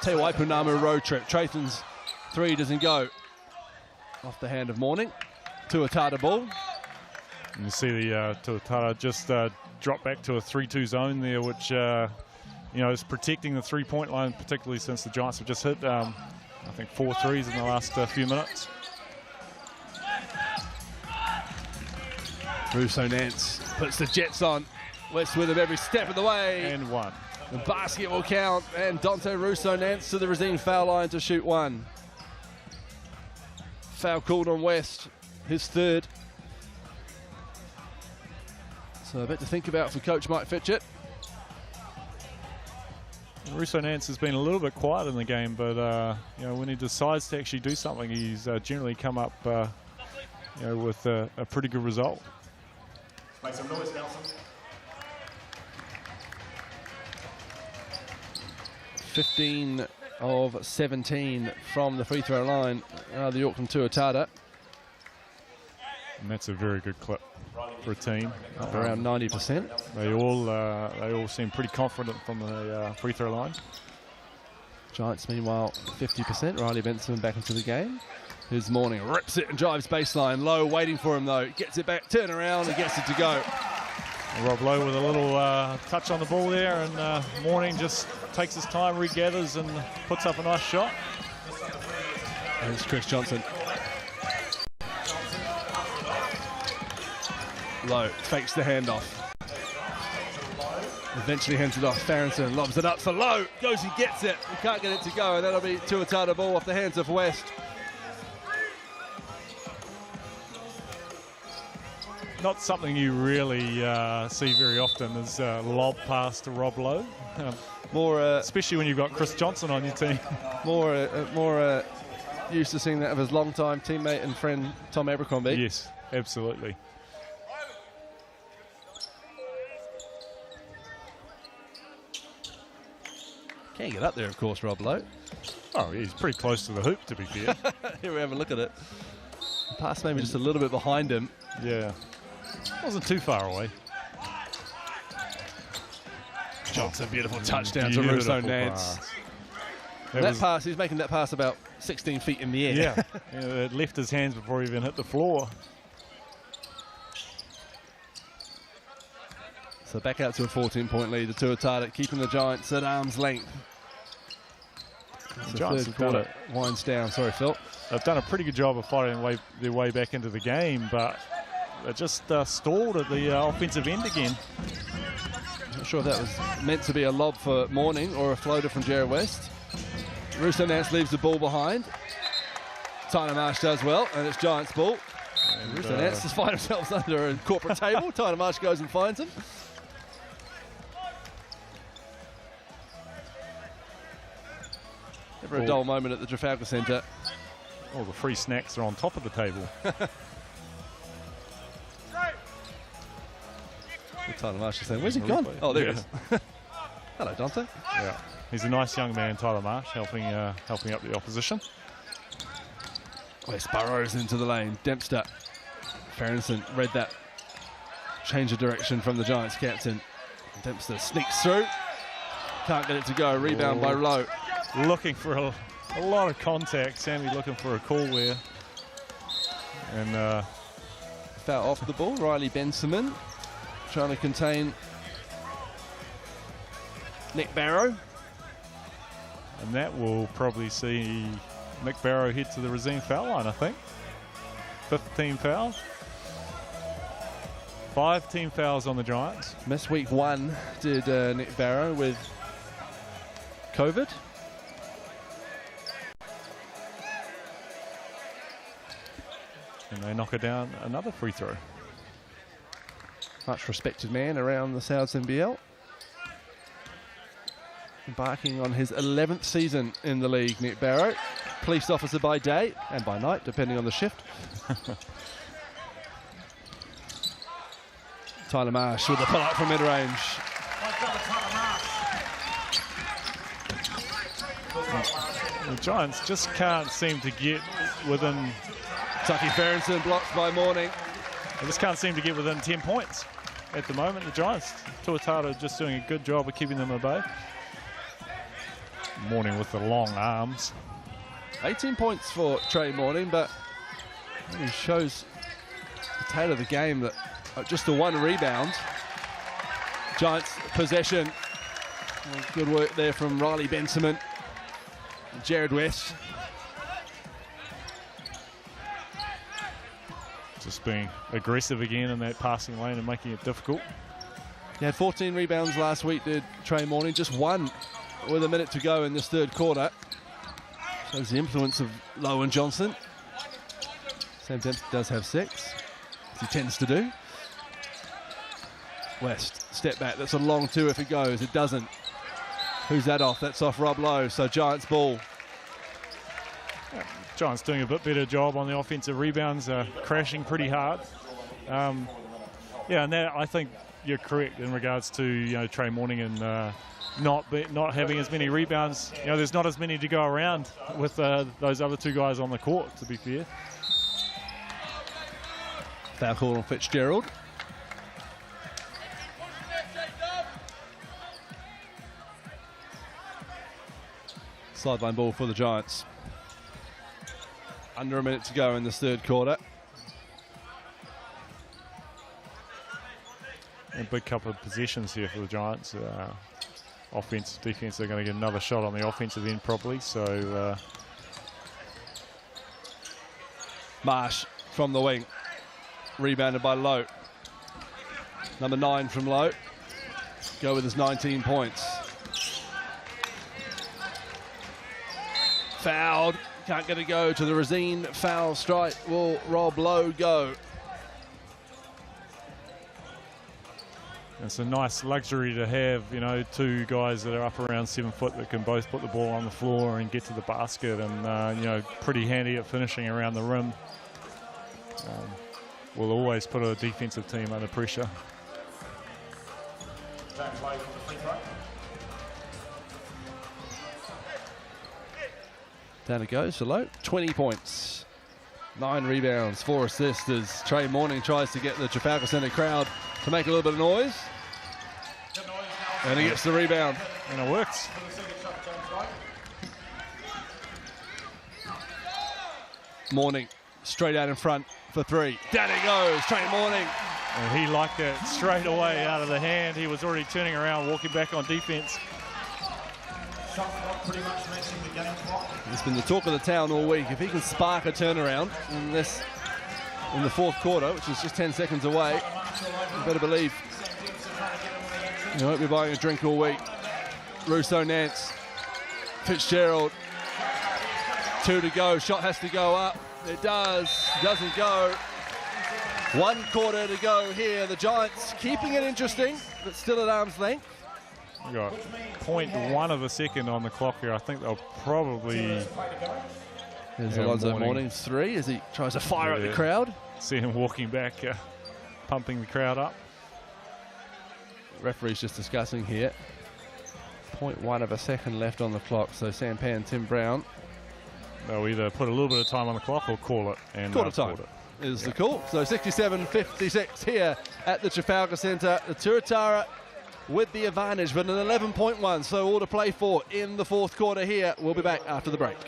Te Waipunamu road trip. Trathan's 3 doesn't go. Off the hand of Morning. Tuatara ball. And you see the Tuatara just drop back to a 3-2 zone there, which is protecting the three-point line, particularly since the Giants have just hit, I think, 4 threes in the last few minutes. Russo Nance puts the Jets on. West with him every step of the way. And 1. The basket will count, and Dante Russo Nance to the Resine foul line to shoot 1. Foul called on West, his 3rd. So a bit to think about for Coach Mike Fitchett. Russo Nance has been a little bit quiet in the game, but when he decides to actually do something, he's generally come up with a pretty good result. Make some noise, Nelson. 15 of 17 from the free throw line, the Auckland Tuatara. And that's a very good clip for a team. Around 90%. They all seem pretty confident from the free throw line. Giants, meanwhile, 50%. Riley Benson back into the game. Here's Morning, rips it and drives baseline. Low, waiting for him though. Gets it back, turn around and gets it to go. Rob Lowe with a little touch on the ball there, and Morning just takes his time, regathers, and puts up a nice shot. Here's Chris Johnson. Low, fakes the handoff. Eventually hands it off. Farrington lobs it up for Low. Goes and gets it. He can't get it to go, and that'll be Tuatara ball off the hands of West. Not something you really see very often is lob pass to Rob Lowe. Especially when you've got Chris Johnson on your team. More used to seeing that of his longtime teammate and friend Tom Abercrombie. Yes, absolutely. Can't get up there, of course, Rob Lowe. Oh, he's pretty close to the hoop, to be fair. Here we have a look at it. Pass maybe just a little bit behind him. Yeah. Wasn't too far away. Johnson, beautiful touchdown to Russo Nance. That pass, he's making that pass about 16 feet in the air. Yeah, it left his hands before he even hit the floor. So back out to a 14-point lead. The Tuatara keeping the Giants at arm's length. The Giants third quarter winds down. Sorry, Phil. They've done a pretty good job of fighting their way back into the game, but they just stalled at the offensive end again. Not sure if that was meant to be a lob for Morning or a floater from Jared West. Russo Nance leaves the ball behind. Tyler Marsh does well, and it's Giants ball. And Russo Nance just find themselves under a corporate table. Tyler Marsh goes and finds him. Never a dull moment at the Trafalgar Centre. All the free snacks are on top of the table. Tyler Marsh is saying, where's he gone? Oh, there he is. Hello, Dante. Yeah, he's a nice young man, Tyler Marsh, helping up the opposition. West burrows into the lane. Dempster. Ferguson read that change of direction from the Giants captain. Dempster sneaks through. Can't get it to go. Rebound by Lowe. Looking for a lot of contact. Sammy looking for a call there. And foul off the ball. Riley Benjamin trying to contain Nick Barrow. And that will probably see Nick Barrow head to the resume foul line, I think. 5th team foul. 5 team fouls on the Giants. Missed week 1 did Nick Barrow with COVID. And they knock it down another free throw. Much respected man around the NZNBL. Embarking on his 11th season in the league, Nick Barrow. Police officer by day and by night, depending on the shift. Tyler Marsh with the pull-up from mid-range. The Giants just can't seem to get within... Tucky Ferguson blocked by Morning. They just can't seem to get within 10 points at the moment. The Giants, Tuatara just doing a good job of keeping them at bay. Morning with the long arms. 18 points for Trey Morning, but he shows the tail of the game that just the 1 rebound. Giants possession. Good work there from Riley Benjamin. Jared West. Just being aggressive again in that passing lane and making it difficult. He had 14 rebounds last week, did Trey Morning. Just 1 with a minute to go in this 3rd quarter. Shows the influence of Lowe and Johnson. Sam Dempsey does have 6, as he tends to do. West, step back. That's a long 2 if it goes. It doesn't. Who's that off? That's off Rob Lowe. So Giants ball. Giants doing a bit better job on the offensive rebounds, crashing pretty hard. Yeah, and that, I think you're correct in regards to Trey Morning and not having as many rebounds. There's not as many to go around with those other 2 guys on the court, to be fair. Foul call on Fitzgerald. Sideline ball for the Giants. Under a minute to go in this 3rd quarter. A big couple of possessions here for the Giants. Offense, defense, they're going to get another shot on the offensive end probably. So Marsh from the wing. Rebounded by Lowe. Number 9 from Lowe. Go with his 19 points. Fouled. Can't get a go to the Resine foul strike. Will Rob Lowe go? It's a nice luxury to have, 2 guys that are up around 7 foot that can both put the ball on the floor and get to the basket, and pretty handy at finishing around the rim. Will always put a defensive team under pressure. Down it goes for Lowe. 20 points. 9 rebounds, 4 assists as Trey Morning tries to get the Trafalgar Centre crowd to make a little bit of noise. And he gets the rebound. And it works. Morning straight out in front for 3. Down it goes, Trey Morning. And he liked it straight away out of the hand. He was already turning around, walking back on defense. It's been the talk of the town all week. If he can spark a turnaround in the fourth quarter, which is just 10 seconds away, you better believe you won't be buying a drink all week. Russo, Nance, Fitzgerald, 2 to go. Shot has to go up. It does. Doesn't go. 1 quarter to go here. The Giants keeping it interesting, but still at arm's length. We've got 0.1 of a second on the clock here. I think they'll probably... There's Alonzo Morning's 3 as he tries to fire at the crowd. See him walking back, pumping the crowd up. Referee's just discussing here. 0.1 of a second left on the clock, so Sampan and Tim Brown. They'll either put a little bit of time on the clock or call it. And quarter time is the call. So 67-56 here at the Trafalgar Centre. The Tuatara with the advantage, but an 11.1, so all to play for in the fourth quarter here. We'll be back after the break.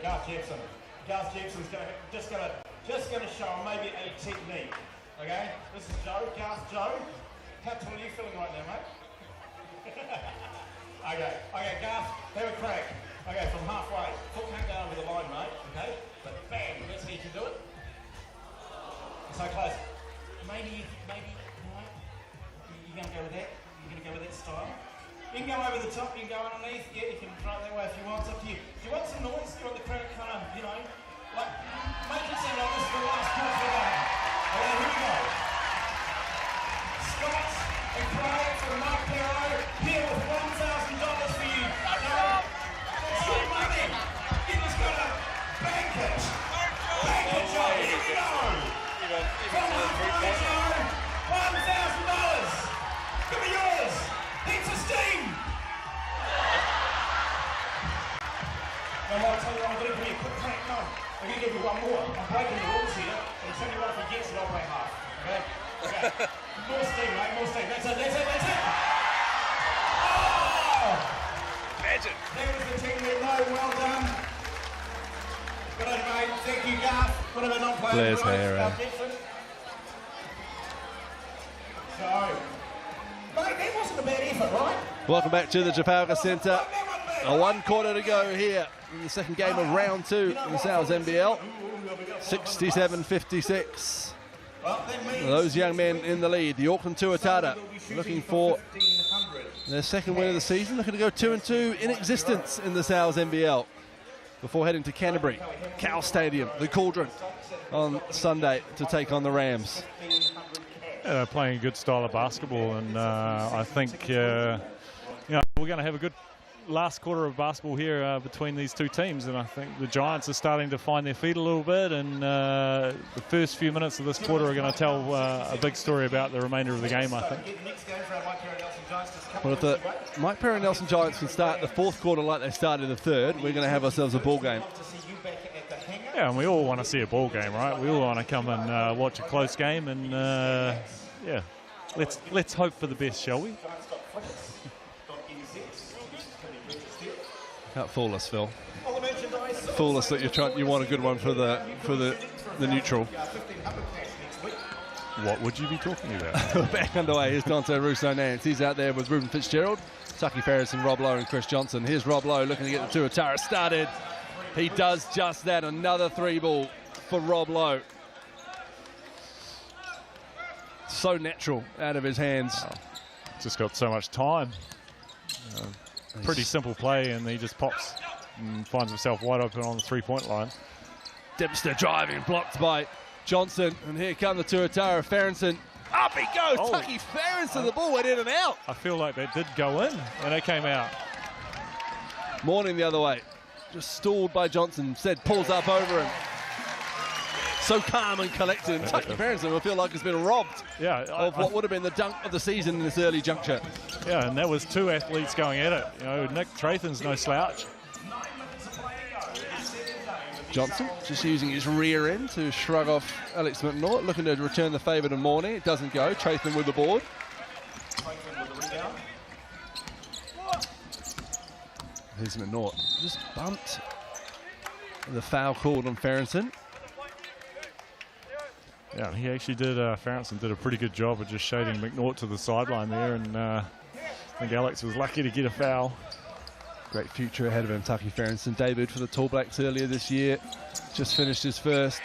Garth Gibson's just going to show him maybe a technique. Okay, this is Joe. Garth, Joe. How tall are you feeling right now, mate? Okay, Garth, have a crack. Okay, from halfway. Foot can't go over the line, mate. Okay, but bang, let's see if you do it. So close. Maybe, no. You're going to go with that? You're going to go with that style? You can go over the top, you can go underneath. Yeah, you can try it that way if you want. It's up to you. If you want some noise, you want the crowd kind of, you know, like, make it sound like this is the last quarter of the game. Okay, here we go. Scott and Craig from Mark Perro here with $1,000 for you. It's your money. You just got to bank it. Bank it, Joe. Here we go. From halfway, Joe. $1,000. Give me yours. It's a steam. Now, I'll tell you what I'm going to give you a quick crack. No, I'm going to give you one more. I'm breaking the rules here. I'm telling you what, if he gets it, I'll pay half. Okay? More steam, mate. More steam. That's it. Oh! Magic. That was the team there. No, well done. Good on, mate. Thank you, Garth. What have I not played? Blair's hair, So, mate, that wasn't a bad effort, right? Welcome back to the Trafalgar Centre. A 1 quarter to go here in the second game of round 2 in the NZNBL. 67-56. Those young men in the lead. The Auckland Tuatara looking for their second win of the season. Looking to go 2-2 in existence in the NZNBL before heading to Canterbury, Cow Stadium, the Cauldron, on Sunday to take on the Rams. Playing a good style of basketball, and I think we're going to have a good last quarter of basketball here between these two teams, and I think the Giants are starting to find their feet a little bit, and the first few minutes of this quarter are going to tell a big story about the remainder of the game, I think. Well, if the Mike Perry and Nelson Giants can start the fourth quarter like they started the third, we're going to have ourselves a ball game. Yeah, and we all want to see a ball game, right? We all want to come and watch a close game, and yeah, let's hope for the best, shall we? Can't fool us, Phil. Fool us that you want a good one for the neutral. What would you be talking about? Back underway. Here's Dante Russo-Nance. He's out there with Ruben Fitzgerald, Tucky Ferris, and Rob Lowe and Chris Johnson. Here's Rob Lowe looking to get the Tuatara started. He does just that. Another 3-ball for Rob Lowe. So natural out of his hands. Just got so much time. Pretty simple play, and he just pops and finds himself wide open on the three-point line. Dempster driving, blocked by Johnson, and here come the Tuatara. Ferrenson, up he goes. Oh. Tucky Ferrenson, the ball went in and out. I feel like that did go in, and it came out. Morning the other way, just stalled by Johnson. Said pulls up over him. so calm and collected. Tucky Ferguson will feel like he's been robbed of what would have been the dunk of the season in this early juncture. Yeah, and that was two athletes going at it. You know, Nick Trathan's no slouch. Johnson just using his rear end to shrug off Alex McNaught, looking to return the favour to Morney. It doesn't go. Trathan with the board. Here's McNaught. Just bumped. The foul called on Ferguson. Yeah, he actually did. Ferguson did a pretty good job of just shading McNaught to the sideline there, and I think Alex was lucky to get a foul. Great future ahead of him, Tucky Ferguson. Debuted for the Tall Blacks earlier this year. Just finished his first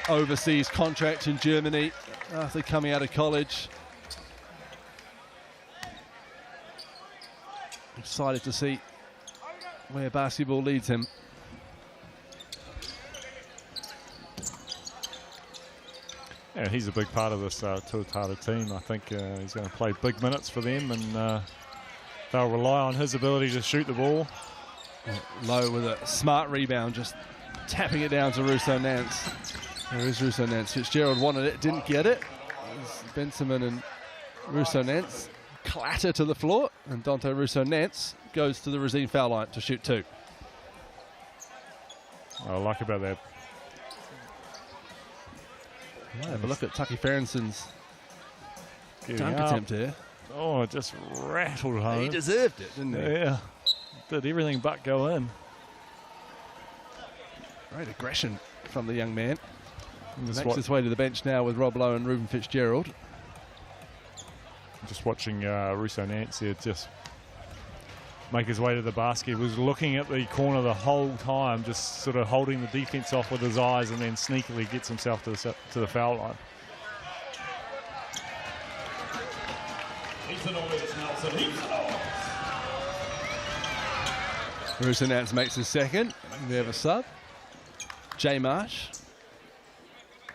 overseas contract in Germany after coming out of college. Excited to see where basketball leads him. Yeah, he's a big part of this Tuatara team. I think he's going to play big minutes for them, and they'll rely on his ability to shoot the ball. Low with a smart rebound, just tapping it down to Russo Nance. There is Russo Nance. Fitzgerald wanted it, didn't get it. Benjamin and Russo Nance clatter to the floor, and Dante Russo Nance goes to the Racine foul line to shoot two. I like about that. Have a look at Tucky Ferguson's dunk attempt here. Oh, it just rattled home. He deserved it, didn't he? Yeah, did everything but go in. Great aggression from the young man. Makes his way to the bench now with Rob Lowe and Ruben Fitzgerald. Just watching Russo Nance here just make his way to the basket. He was looking at the corner the whole time, just sort of holding the defense off with his eyes, and then sneakily gets himself to the foul line. Russo Nance makes his second. We have a sub. Jay Marsh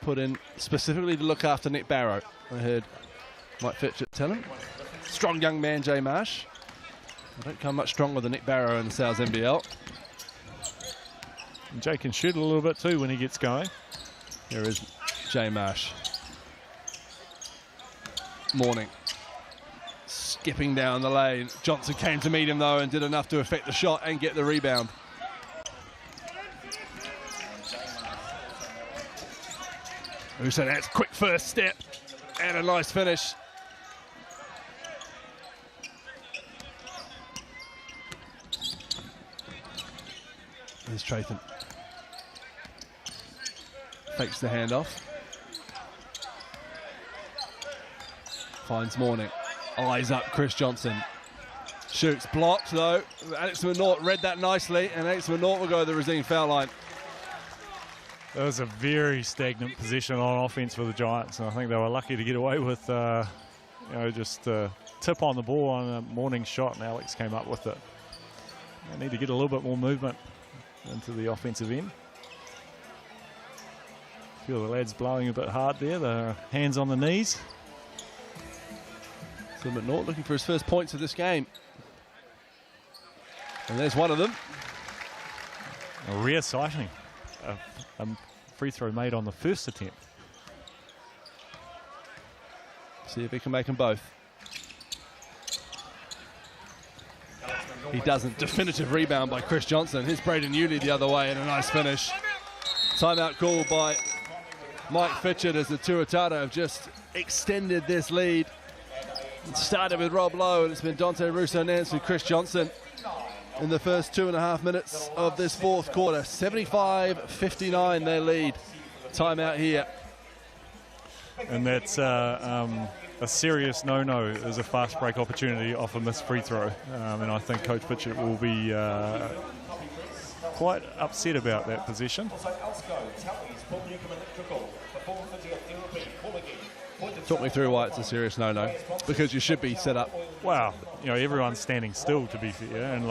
put in specifically to look after Nick Barrow. I heard Mike Fitchett tell him. Strong young man, Jay Marsh. I don't come much stronger than Nick Barrow in the South NBL. And Jay can shoot a little bit too when he gets going. Here is Jay Marsh. Morning. Skipping down the lane. Johnson came to meet him though and did enough to affect the shot and get the rebound. Russo Nance, quick first step and a nice finish. Here's Trathan. Fakes the handoff. Finds Morning. Eyes up Chris Johnson. Shoots, blocked though. Alex McNaught read that nicely, and Alex McNaught will go to the Racine foul line. That was a very stagnant position on offense for the Giants, and I think they were lucky to get away with, just tip on the ball on a Morning shot, and Alex came up with it. They need to get a little bit more movement into the offensive end. Feel the lads blowing a bit hard there. Their hands on the knees. So McNaught looking for his first points of this game. And there's one of them. A rare sighting. A free throw made on the first attempt. See if he can make them both. He doesn't. Definitive rebound by Chris Johnson. Here's Braden Yulee the other way and a nice finish. Timeout called by Mike Fitchett as the Tuatara have just extended this lead. It started with Rob Lowe, and it's been Dante Russo Nance and Chris Johnson in the first 2.5 minutes of this fourth quarter. 75-59 their lead. Timeout here. And that's a serious no-no as a fast break opportunity off a missed free throw. And I think Coach Fitchett will be quite upset about that position. Talk me through why it's a serious no-no. Because you should be set up. Well, everyone's standing still, to be fair, and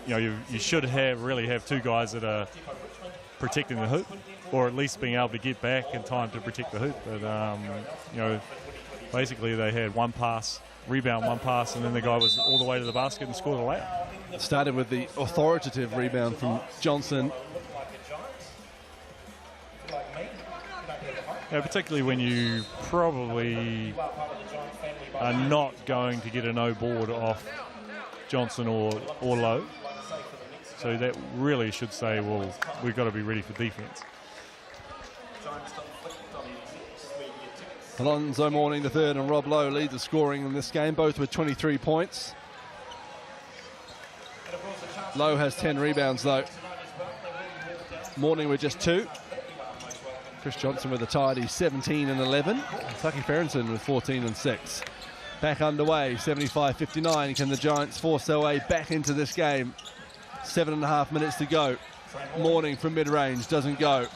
you should really have two guys that are protecting the hoop, or at least being able to get back in time to protect the hoop. But basically they had one pass, rebound, one pass, and then the guy was all the way to the basket and scored a layup. It started with the authoritative rebound from Johnson. Yeah, particularly when you probably are not going to get a no board off Johnson or Lowe. So that really should say, well, we've got to be ready for defence. Alonzo Mourning the third and Rob Lowe lead the scoring in this game, both with 23 points. Lowe has 10 rebounds though. Mourning with just 2. Chris Johnson with a tidy 17 and 11. Tucky Ferrenson with 14 and 6. Back underway, 75-59. Can the Giants force their way back into this game? 7.5 minutes to go. Mourning from mid-range, doesn't go.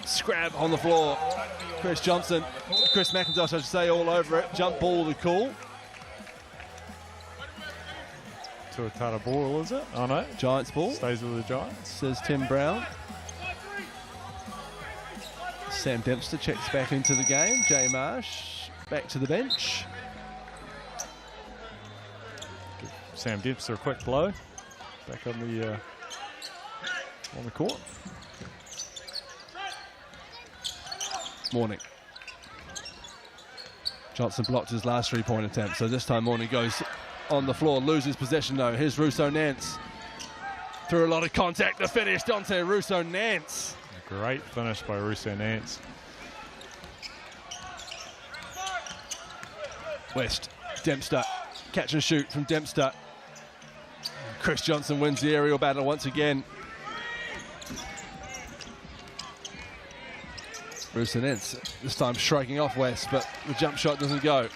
Scrap on the floor. Chris McIntosh, I should say, all over it. Jump ball the call. Tuatara ball, is it? Oh no. Giants ball. Stays with the Giants. Says Tim Brown. Sam Dempster checks back into the game. Jay Marsh back to the bench. Give Sam Dempster a quick blow. Back on the court. Mourning. Johnson blocked his last 3-point attempt, so this time Mourning goes on the floor, loses possession though. Here's Russo Nance. Through a lot of contact, the finish, Dante Russo Nance. A great finish by Russo Nance. West, Dempster, catch and shoot from Dempster. Chris Johnson wins the aerial battle once again. Russo Nance this time striking off West, but the jump shot doesn't go.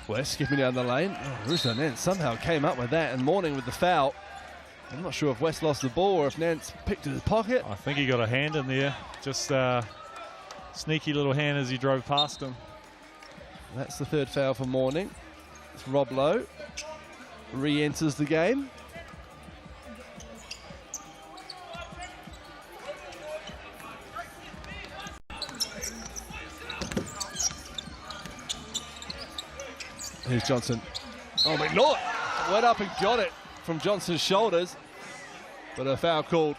West skipping down the lane. Oh, Russo Nance somehow came up with that, and Mourning with the foul. I'm not sure if West lost the ball or if Nance picked it in his pocket. I think he got a hand in there. Just sneaky little hand as he drove past him. That's the third foul for Mourning. It's Rob Lowe. Re-enters the game. Here's Johnson. Oh, McNaught went up and got it from Johnson's shoulders, but a foul called.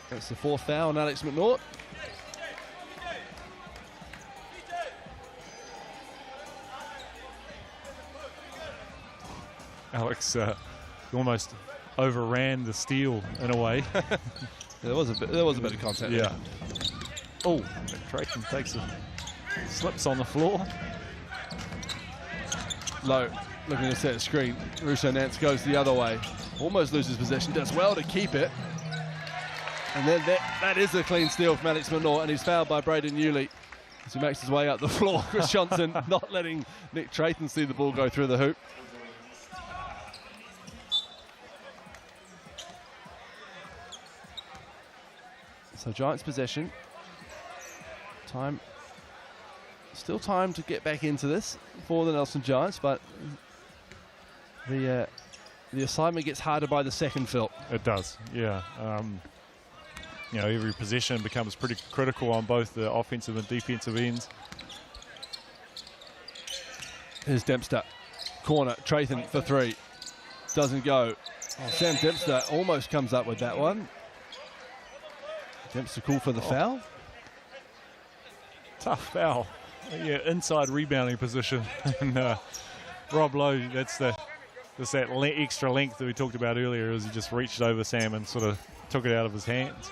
That's the fourth foul on Alex McNaught. Alex almost overran the steal in a way. There was a bit of contact. Yeah. Oh, Trayton takes a slips on the floor. Low, looking to set a screen. Russo Nance goes the other way. Almost loses possession, does well to keep it. And then that is a clean steal from Alex McNaught, and he's fouled by Braden Newley as he makes his way up the floor. Chris Johnson not letting Nick Trayton see the ball go through the hoop. So Giants possession. Still time to get back into this for the Nelson Giants, but the assignment gets harder by the second, Phil. It does, yeah. You know, every possession becomes pretty critical on both the offensive and defensive ends. Here's Dempster. Corner, Trayton for 3. Doesn't go. Oh, Sam Dempster almost comes up with that one. Dempster called for the foul. Tough foul. Yeah, inside rebounding position. And Rob Lowe, that's that extra length that we talked about earlier, as he just reached over Sam and sort of took it out of his hands.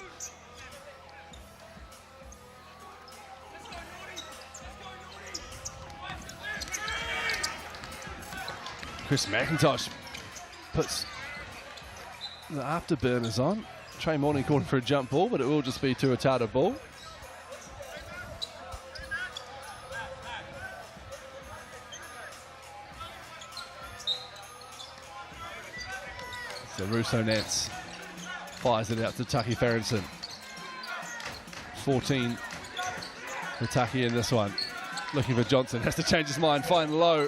Chris McIntosh puts the afterburners on. Trey Mourning called for a jump ball, but it will just be Tuatara ball. So Russo Nance fires it out to Tucky Ferrenson. 14 for Tucky in this one. Looking for Johnson, has to change his mind, find Lowe.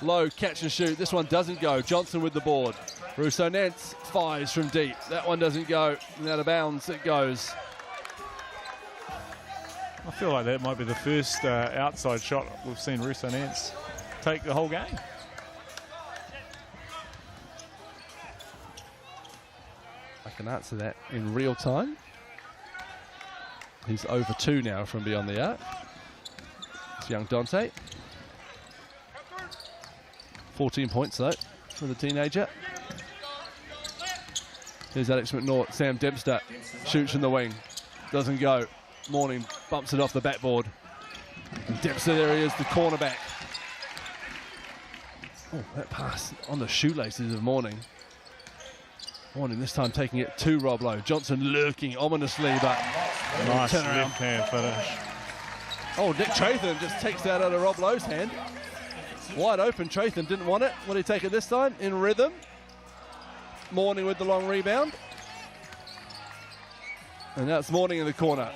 Lowe, catch and shoot. This one doesn't go. Johnson with the board. Russo Nance fires from deep. That one doesn't go. And out of bounds it goes. I feel like that might be the first outside shot we've seen Russo Nance take the whole game. can answer that in real time. He's over 2 now from beyond the arc. It's young Dante. 14 points though for the teenager. Here's Alex McNaught. Sam Dempster shoots in the wing. Doesn't go. Morning bumps it off the backboard. And Dempster, there he is, the cornerback. Oh, that pass on the shoelaces of Morning. Morning this time taking it to Rob Lowe. Johnson lurking ominously, but nice left-hand finish. Oh, Nick Tratham just takes that out of Rob Lowe's hand. Wide open, Tratham didn't want it. Will he take it this time? In rhythm. Morning with the long rebound. And that's Morning in the corner.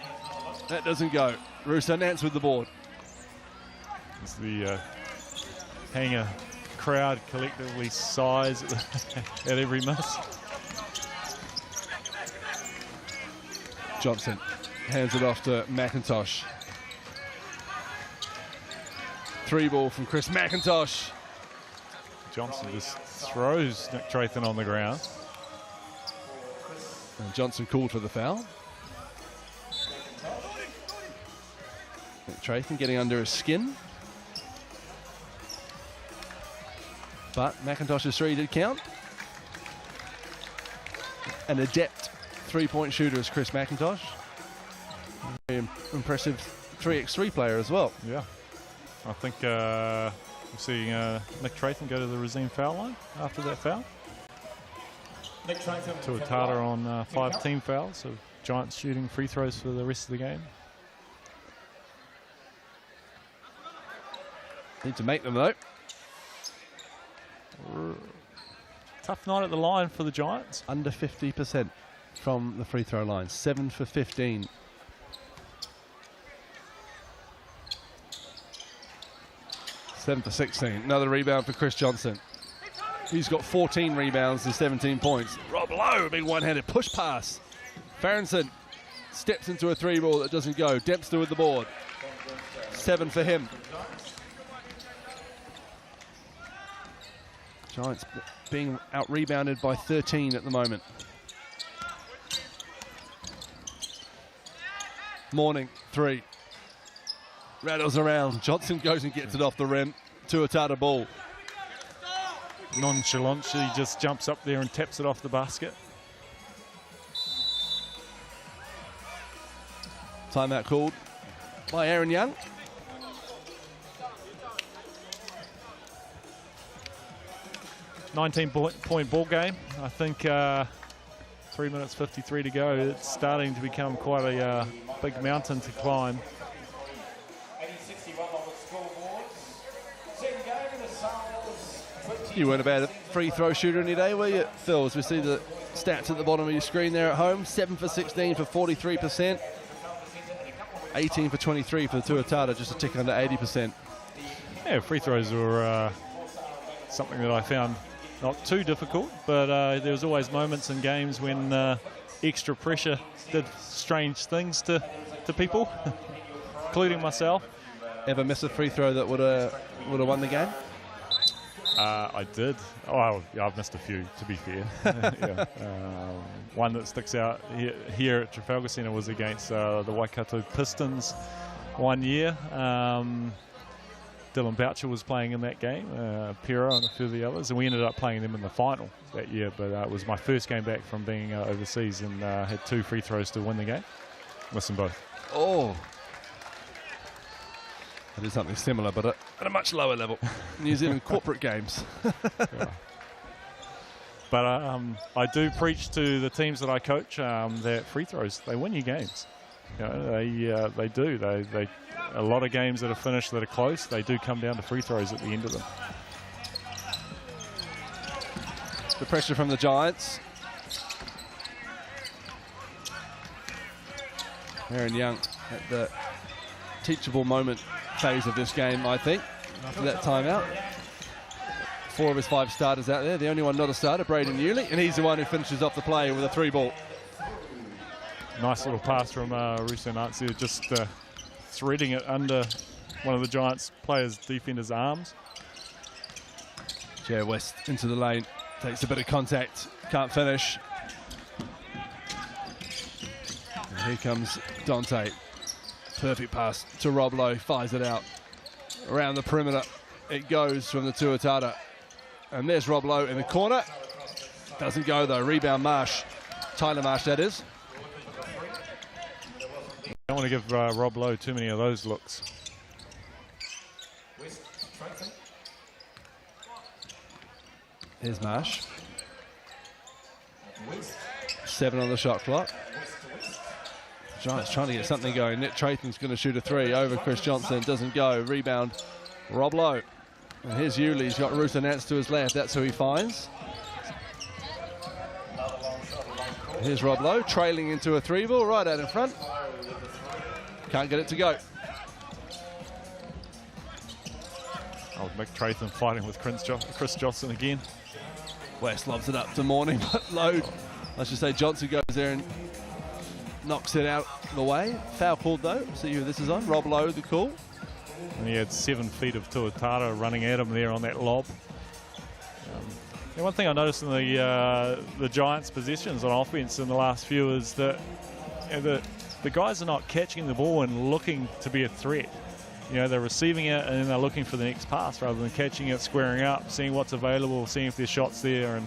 That doesn't go. Russo Nance with the board. As the hanger crowd collectively sighs at every miss. Johnson hands it off to McIntosh. 3 ball from Chris McIntosh. Johnson just throws Nick Tratham on the ground. And Johnson called for the foul. Nick Tratham getting under his skin. But McIntosh's 3 did count. An adept 3-point shooter is Chris McIntosh. Very impressive 3x3 player as well. Yeah. I think we're seeing Nick Tratham go to the resume foul line after that foul. Tuatara on 5 team fouls, so Giants shooting free throws for the rest of the game. Need to make them though. Tough night at the line for the Giants. Under 50% from the free throw line. 7 for 15. Seven for 16. Another rebound for Chris Johnson. He's got 14 rebounds and 17 points. Rob Lowe, big one-handed push pass. Farronson steps into a 3 ball that doesn't go. Dempster with the board. 7 for him. Giants being out-rebounded by 13 at the moment. Morning, 3. Rattles around. Johnson goes and gets it off the rim. Tuatara ball. Nonchalant, he just jumps up there and taps it off the basket. Timeout called by Aaron Young. .9-point ball game. I think 3 minutes 53 to go. It's starting to become quite a big mountain to climb. You weren't a bad free throw shooter any day, were you, Phil? As we see the stats at the bottom of your screen there at home. 7 for 16 for 43%. 18 for 23 for the Tuatara, just a tick under 80%. Yeah, free throws were something that I found not too difficult, but there was always moments in games when extra pressure did strange things to people, including myself. Ever miss a free throw that would have won the game? I did. Oh, yeah, I've missed a few, to be fair. Yeah. One that sticks out here at Trafalgar Centre was against the Waikato Pistons one year. Dylan Boucher was playing in that game, Pero and a few of the others, and we ended up playing them in the final that year. But it was my first game back from being overseas, and had 2 free throws to win the game. Missed them both. Oh. That is something similar, but at a much lower level. New Zealand corporate games. Yeah. But I do preach to the teams that I coach that free throws, they win you games. You know, they do. They a lot of games that are finished that are close, they do come down to free throws at the end of them. The pressure from the Giants. Aaron Young at the teachable moment phase of this game, I think, after that timeout. 4 of his 5 starters out there. The only one not a starter, Braden Newley, and he's the one who finishes off the play with a 3 ball. Nice little pass from Russo Nancy, just threading it under one of the Giants players' defenders' arms. Jay West into the lane, takes a bit of contact, can't finish. Here comes Dante. Perfect pass to Rob Lowe, fires it out. Around the perimeter it goes from the Tuatara. And there's Rob Lowe in the corner. Doesn't go though, rebound Marsh. Tyler Marsh, that is. Don't want to give Rob Lowe too many of those looks. Here's Marsh. 7 on the shot clock. Giants trying to get something going. Nick Traithen's going to shoot a 3 over Chris Johnson. Doesn't go. Rebound, Rob Lowe. And here's Yuli. He's got Ruth Nance to his left. That's who he finds. Here's Rob Lowe trailing into a 3-ball right out in front. Can't get it to go. Oh, Mick Traithen fighting with Chris Johnson again. West lobs it up to Morning, but Lowe, I should say Johnson goes there and knocks it out the way. Foul called though. See who this is on. Rob Lowe, the call. And he had 7 feet of Tuatara running at him there on that lob. And one thing I noticed in the Giants' positions on offense in the last few is that the guys are not catching the ball and looking to be a threat. You know, they're receiving it and then they're looking for the next pass rather than catching it, squaring up, seeing what's available, seeing if there's shots there. And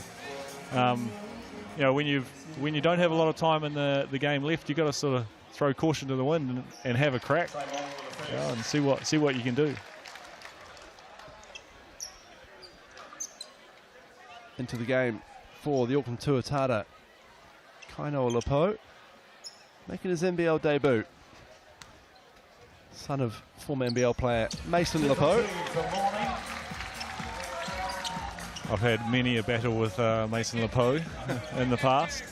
you know, when you don't have a lot of time in the game left, you've got to sort of throw caution to the wind and have a crack, you know, and see what you can do. Into the game for the Auckland Tuatara, Kainoa Lepo, making his NBL debut. Son of former NBL player Mason Lepo. I've had many a battle with Mason Lepo in the past.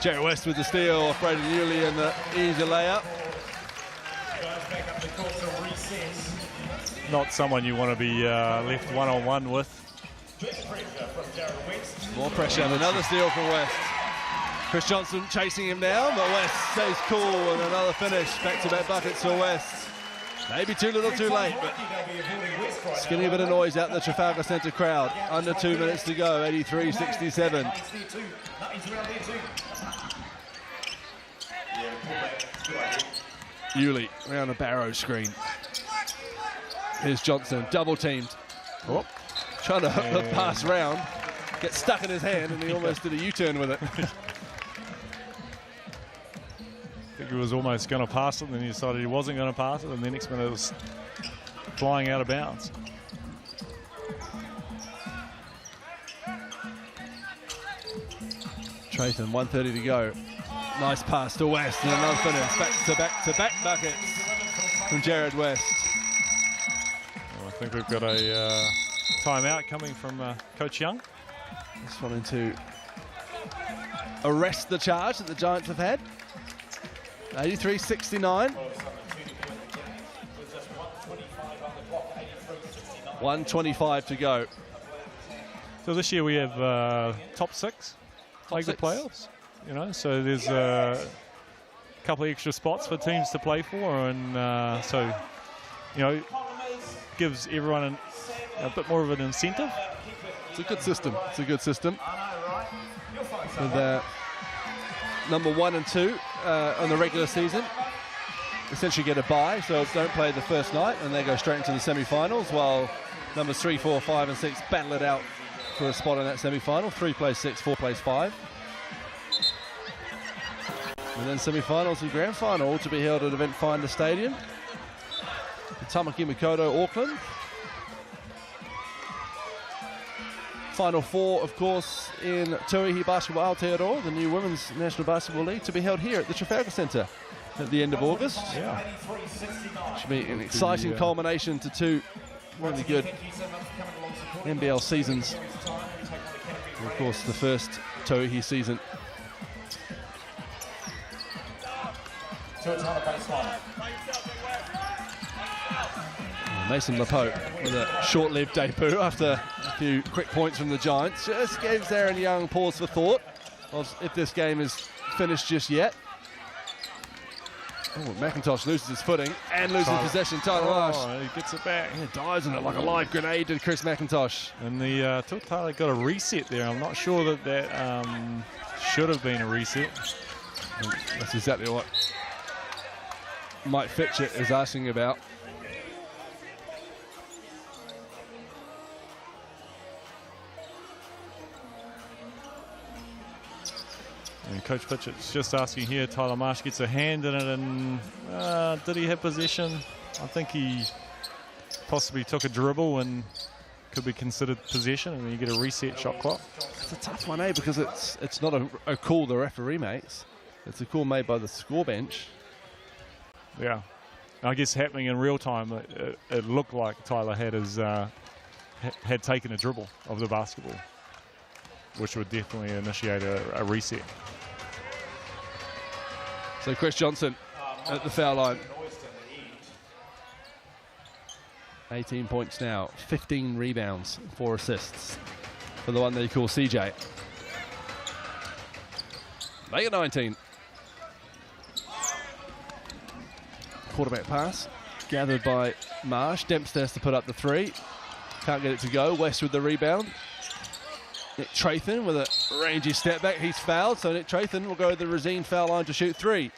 Jerry West with the steal off Braden Yuli and the easy layup. Not someone you want to be left one-on-one with. More pressure and another steal from West. Chris Johnson chasing him down, but West stays cool and another finish. Back-to-back buckets for West. Maybe too little too late, but skinny a bit of noise out the Trafalgar Centre crowd. Under 2 minutes to go, 83-67. Yuli around a Barrow screen. Here's Johnson, double teamed. Oh, trying to hook the pass round. Gets stuck in his hand and he almost did a U-turn with it. I think he was almost going to pass it and then he decided he wasn't going to pass it and the next minute it was flying out of bounds. Traithen, 1:30 to go. Nice pass to West and another finish. Back-to-back buckets from Jared West. Well, I think we've got a timeout coming from Coach Young. Just wanting to arrest the charge that the Giants have had. 83-69. 1:25 to go. So this year we have top 6 make the playoffs. You know, so there's a couple of extra spots for teams to play for, and so you know, gives everyone a bit more of an incentive. It's a good system. It's a good system. With number 1 and 2 on the regular season essentially get a bye, so don't play the first night and they go straight into the semi-finals, while numbers 3, 4, 5 and 6 battle it out for a spot in that semi-final. 3 plays 6, 4 plays 5. And then semi-finals and grand final to be held at Event Finder Stadium in Tamaki Makaurau, Auckland. Final 4, of course, in Tauihi Basketball Aotearoa, the new Women's National Basketball League, to be held here at the Trafalgar Centre at the end of August. Yeah. Should be an exciting culmination to 2 really good NBL seasons. And of course, the first Tauihi season. Mason Lepo with a short-lived debut after a few quick points from the Giants. Just gives Aaron Young pause for thought of if this game is finished just yet. Oh, McIntosh loses his footing and loses possession. Tyler Marsh. He gets it back. Yeah, dives in it like a live grenade to Chris McIntosh. And the Tuatara got a reset there. I'm not sure that should have been a reset. And that's exactly what Mike Fitchett is asking about. And Coach Fitchett's just asking here, Tyler Marsh gets a hand in it, and did he have possession? I think he possibly took a dribble and could be considered possession, and then you get a reset shot clock. It's a tough one, eh? Because it's not a call the referee makes. It's a call made by the score bench. Yeah. I guess happening in real time, it looked like Tyler had had taken a dribble of the basketball, which would definitely initiate a reset. So Chris Johnson at the foul line. 18 points now, 15 rebounds, 4 assists for the one they call CJ. Make it 19. Quarterback pass, gathered by Marsh. Dempster has to put up the 3. Can't get it to go. West with the rebound. Nick Trathan with a rangy step back. He's fouled, so Nick Trathan will go to the Rosine foul line to shoot 3.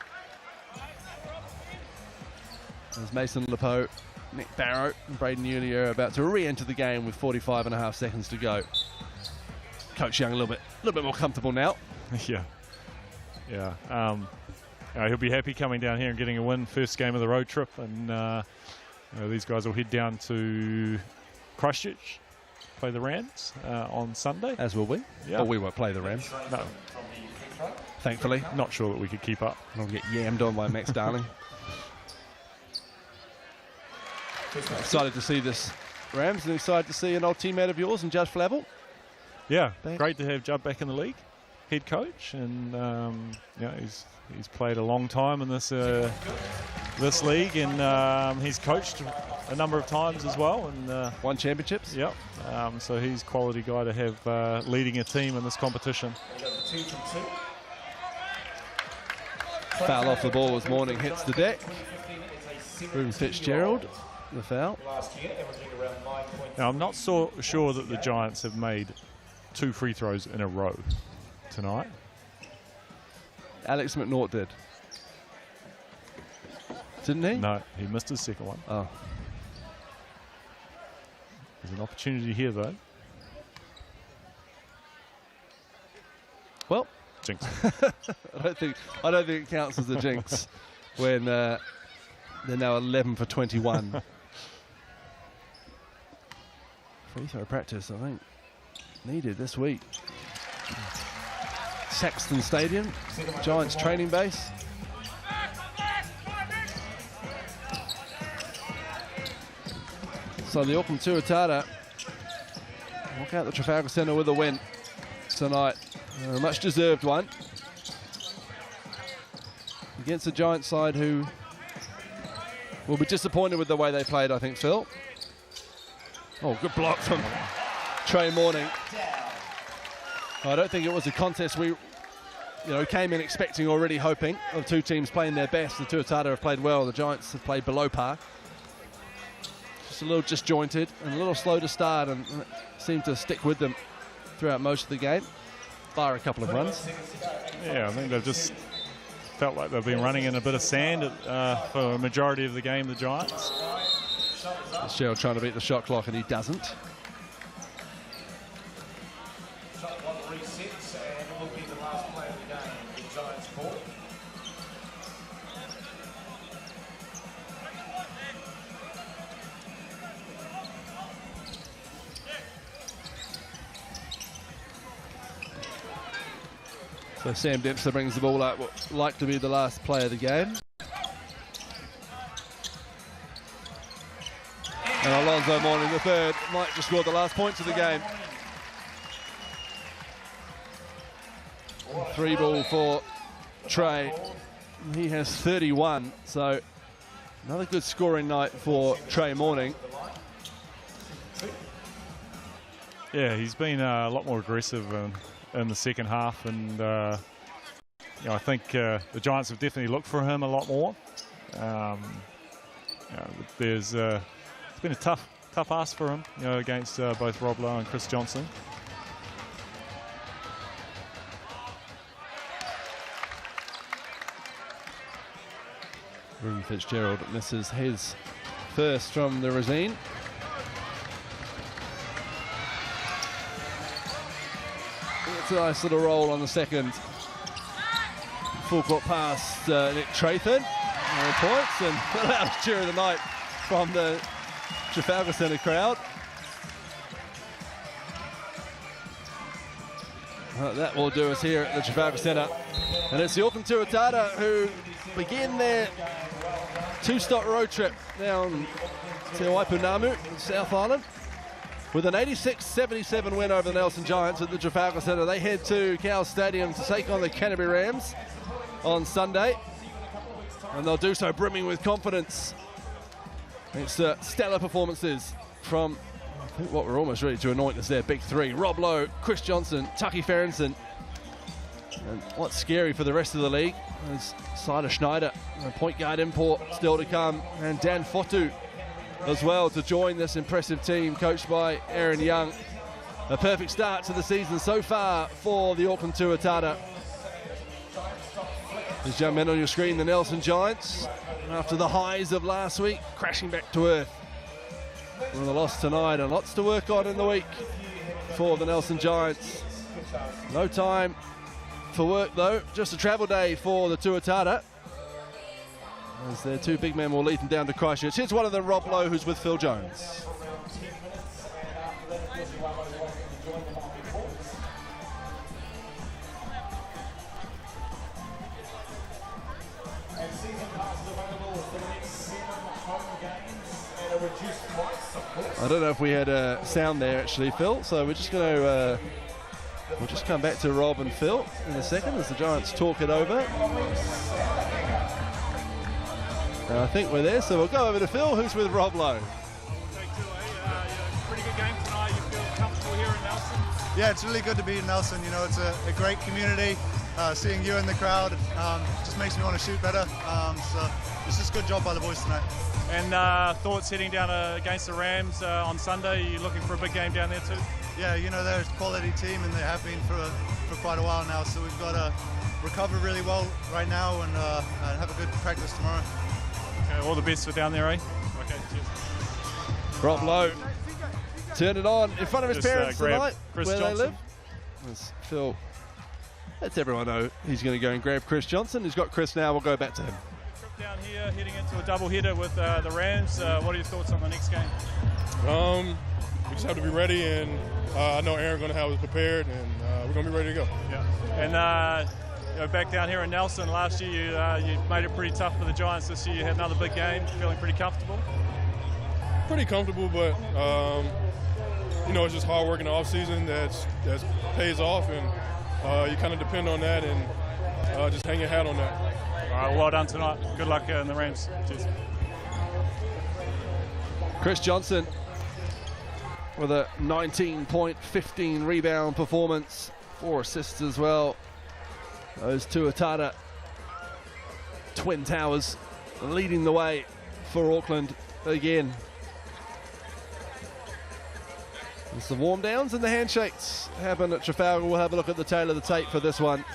There's Mason Lepeau, Nick Barrow, and Braden Ewley are about to re-enter the game with 45.5 seconds to go. Coach Young a little bit more comfortable now. Yeah. He'll be happy coming down here and getting a win. First game of the road trip, and these guys will head down to Christchurch, play the Rams on Sunday. As will we. Yeah. Well, we won't play the Rams. No. Thankfully. Not sure that we could keep up. I'll get yammed on by Max Darling. Excited to see this Rams, and excited to see an old teammate of yours and Judge Flavel. Yeah, back. Great to have Judd back in the league, head coach, and he's played a long time in this league, and he's coached a number of times as well, and won championships. Yep. So he's a quality guy to have leading a team in this competition. Foul off the ball as Morning hits the deck. Ruben Fitzgerald, the foul. Now, I'm not so sure that the Giants have made 2 free throws in a row tonight. Alex McNaught did. Didn't he? No, he missed his second one. Oh. There's an opportunity here, though. Well, jinx. I don't think it counts as a jinx when they're now 11 for 21. Free throw practice, I think, needed this week. Saxton Stadium, Giants training base. So the Auckland Tuatara walk out the Trafalgar Centre with a win tonight. A much deserved one against a Giants side who will be disappointed with the way they played, I think, Phil. Oh, good block from Trey Morning. I don't think it was a contest we came in expecting, already hoping, of 2 teams playing their best. The Tuatara have played well, the Giants have played below par. Just a little disjointed and a little slow to start, and seemed to stick with them throughout most of the game, bar a couple of runs. Yeah, I think they've just felt like they've been running in a bit of sand for a majority of the game, the Giants. Fitzgerald trying to beat the shot clock, and he doesn't. Shot clock resets, and it will be the last play of the game. The Giants ball. So Sam Dempster brings the ball out, what like to be the last play of the game. And Alonzo Morning, the third, might just score the last points of the game. 3 ball for Trey. He has 31, so another good scoring night for Trey Morning. Yeah, he's been a lot more aggressive in the second half, and I think the Giants have definitely looked for him a lot more. It's been a tough ask for him, against both Rob Lowe and Chris Johnson. Ruben Fitzgerald misses his first from the Rosine. It's a nice little roll on the second. Full court pass, Nick Trathan. No points, and the loudest cheer of the night from the Trafalgar Centre crowd. That will do us here at the Trafalgar Centre. And it's the Auckland Tuatara who begin their two-stop road trip down to Waipunamu, South Island. With an 86-77 win over the Nelson Giants at the Trafalgar Centre, they head to Cowes Stadium to take on the Canterbury Rams on Sunday. And they'll do so brimming with confidence. It's stellar performances from, I think what we're almost ready to anoint as their big three. Rob Lowe, Chris Johnson, Tucky Ferguson. And what's scary for the rest of the league is Sider Schneider, a point guard import still to come, and Dan Fotu as well to join this impressive team coached by Aaron Young. A perfect start to the season so far for the Auckland Tuatara. These young men on your screen, the Nelson Giants, after the highs of last week, crashing back to earth with a loss tonight, and lots to work on in the week for the Nelson Giants. No time for work though, just a travel day for the Tuatara, as their two big men will lead them down to Christchurch. Here's one of them, Rob Lowe, who's with Phil Jones. I don't know if we had a sound there actually, Phil, so we're just going to we'll just come back to Rob and Phil in a second as the Giants talk it over. And I think we're there, so we'll go over to Phil, who's with Rob Lowe. Pretty good game tonight. You feel comfortable here in Nelson? Yeah, it's really good to be in Nelson. You know, it's a great community. Seeing you in the crowd just makes me want to shoot better. So it's just a good job by the boys tonight. And thoughts heading down against the Rams on Sunday? Are you looking for a big game down there too? Yeah, you know, they're a quality team and they have been for quite a while now. So we've got to recover really well right now and have a good practice tomorrow. Okay, all the best for down there, eh? Okay, cheers. Rob Lowe turned it on in front of his parents tonight, Chris where Johnson. they live. As Phil lets everyone know he's going to go and grab Chris Johnson. He's got Chris now, we'll go back to him. Down here, heading into a double header with the Rams. What are your thoughts on the next game? We just have to be ready, and I know Aaron's going to have us prepared, and we're going to be ready to go. Yeah. And you know, back down here in Nelson last year, you made it pretty tough for the Giants. This year, you had another big game. Feeling pretty comfortable? Pretty comfortable, but you know, it's just hard work in the off season that pays off, and you kind of depend on that, and just hang your hat on that. All right, well done tonight. Good luck in the Rams. Cheers. Chris Johnson with a 19-point, 15 rebound performance, 4 assists as well. Those Tuatara Twin Towers leading the way for Auckland again. As the warm downs and the handshakes happen at Trafalgar, we'll have a look at the tail of the tape for this one.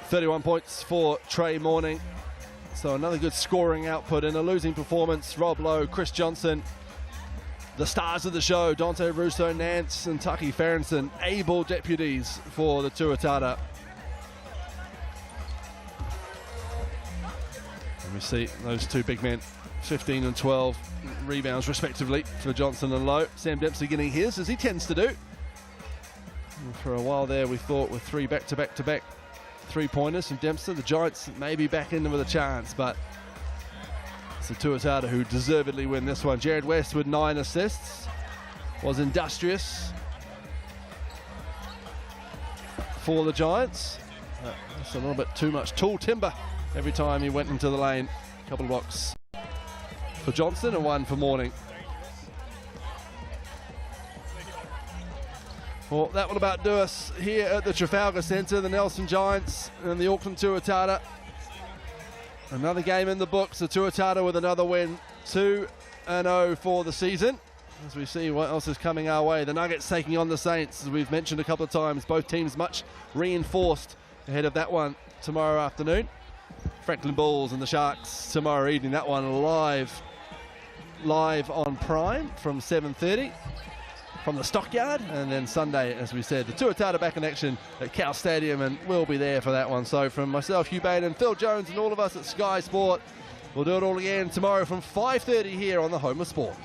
.31 points for Trey Morning. So another good scoring output in a losing performance. Rob Lowe, Chris Johnson, the stars of the show, Dante Russo, Nance and Tucky Ferguson, able deputies for the Tuatara. And we see those two big men, 15 and 12 rebounds respectively for Johnson and Lowe. Sam Dempsey getting his, as he tends to do. And for a while there we thought with 3 back-to-back-to-back three-pointers from Dempster, the Giants may be back in with a chance, but it's the Tuatara who deservedly win this one. Jared West with 9 assists, was industrious for the Giants. That's a little bit too much tall timber every time he went into the lane. A couple of blocks for Johnson and 1 for Morning. Well, that will about do us here at the Trafalgar Centre, the Nelson Giants and the Auckland Tuatara. Another game in the books, the Tuatara with another win, 2-0 for the season. as we see what else is coming our way. The Nuggets taking on the Saints, as we've mentioned a couple of times. Both teams much reinforced ahead of that one tomorrow afternoon. Franklin Bulls and the Sharks tomorrow evening. That one live on Prime from 7:30 from the Stockyard. And then Sunday, as we said, the Tuatara back in action at Cal Stadium, and we'll be there for that one. So from myself, Hugh Baden, Phil Jones and all of us at Sky Sport, we'll do it all again tomorrow from 5:30 here on the Home of Sport.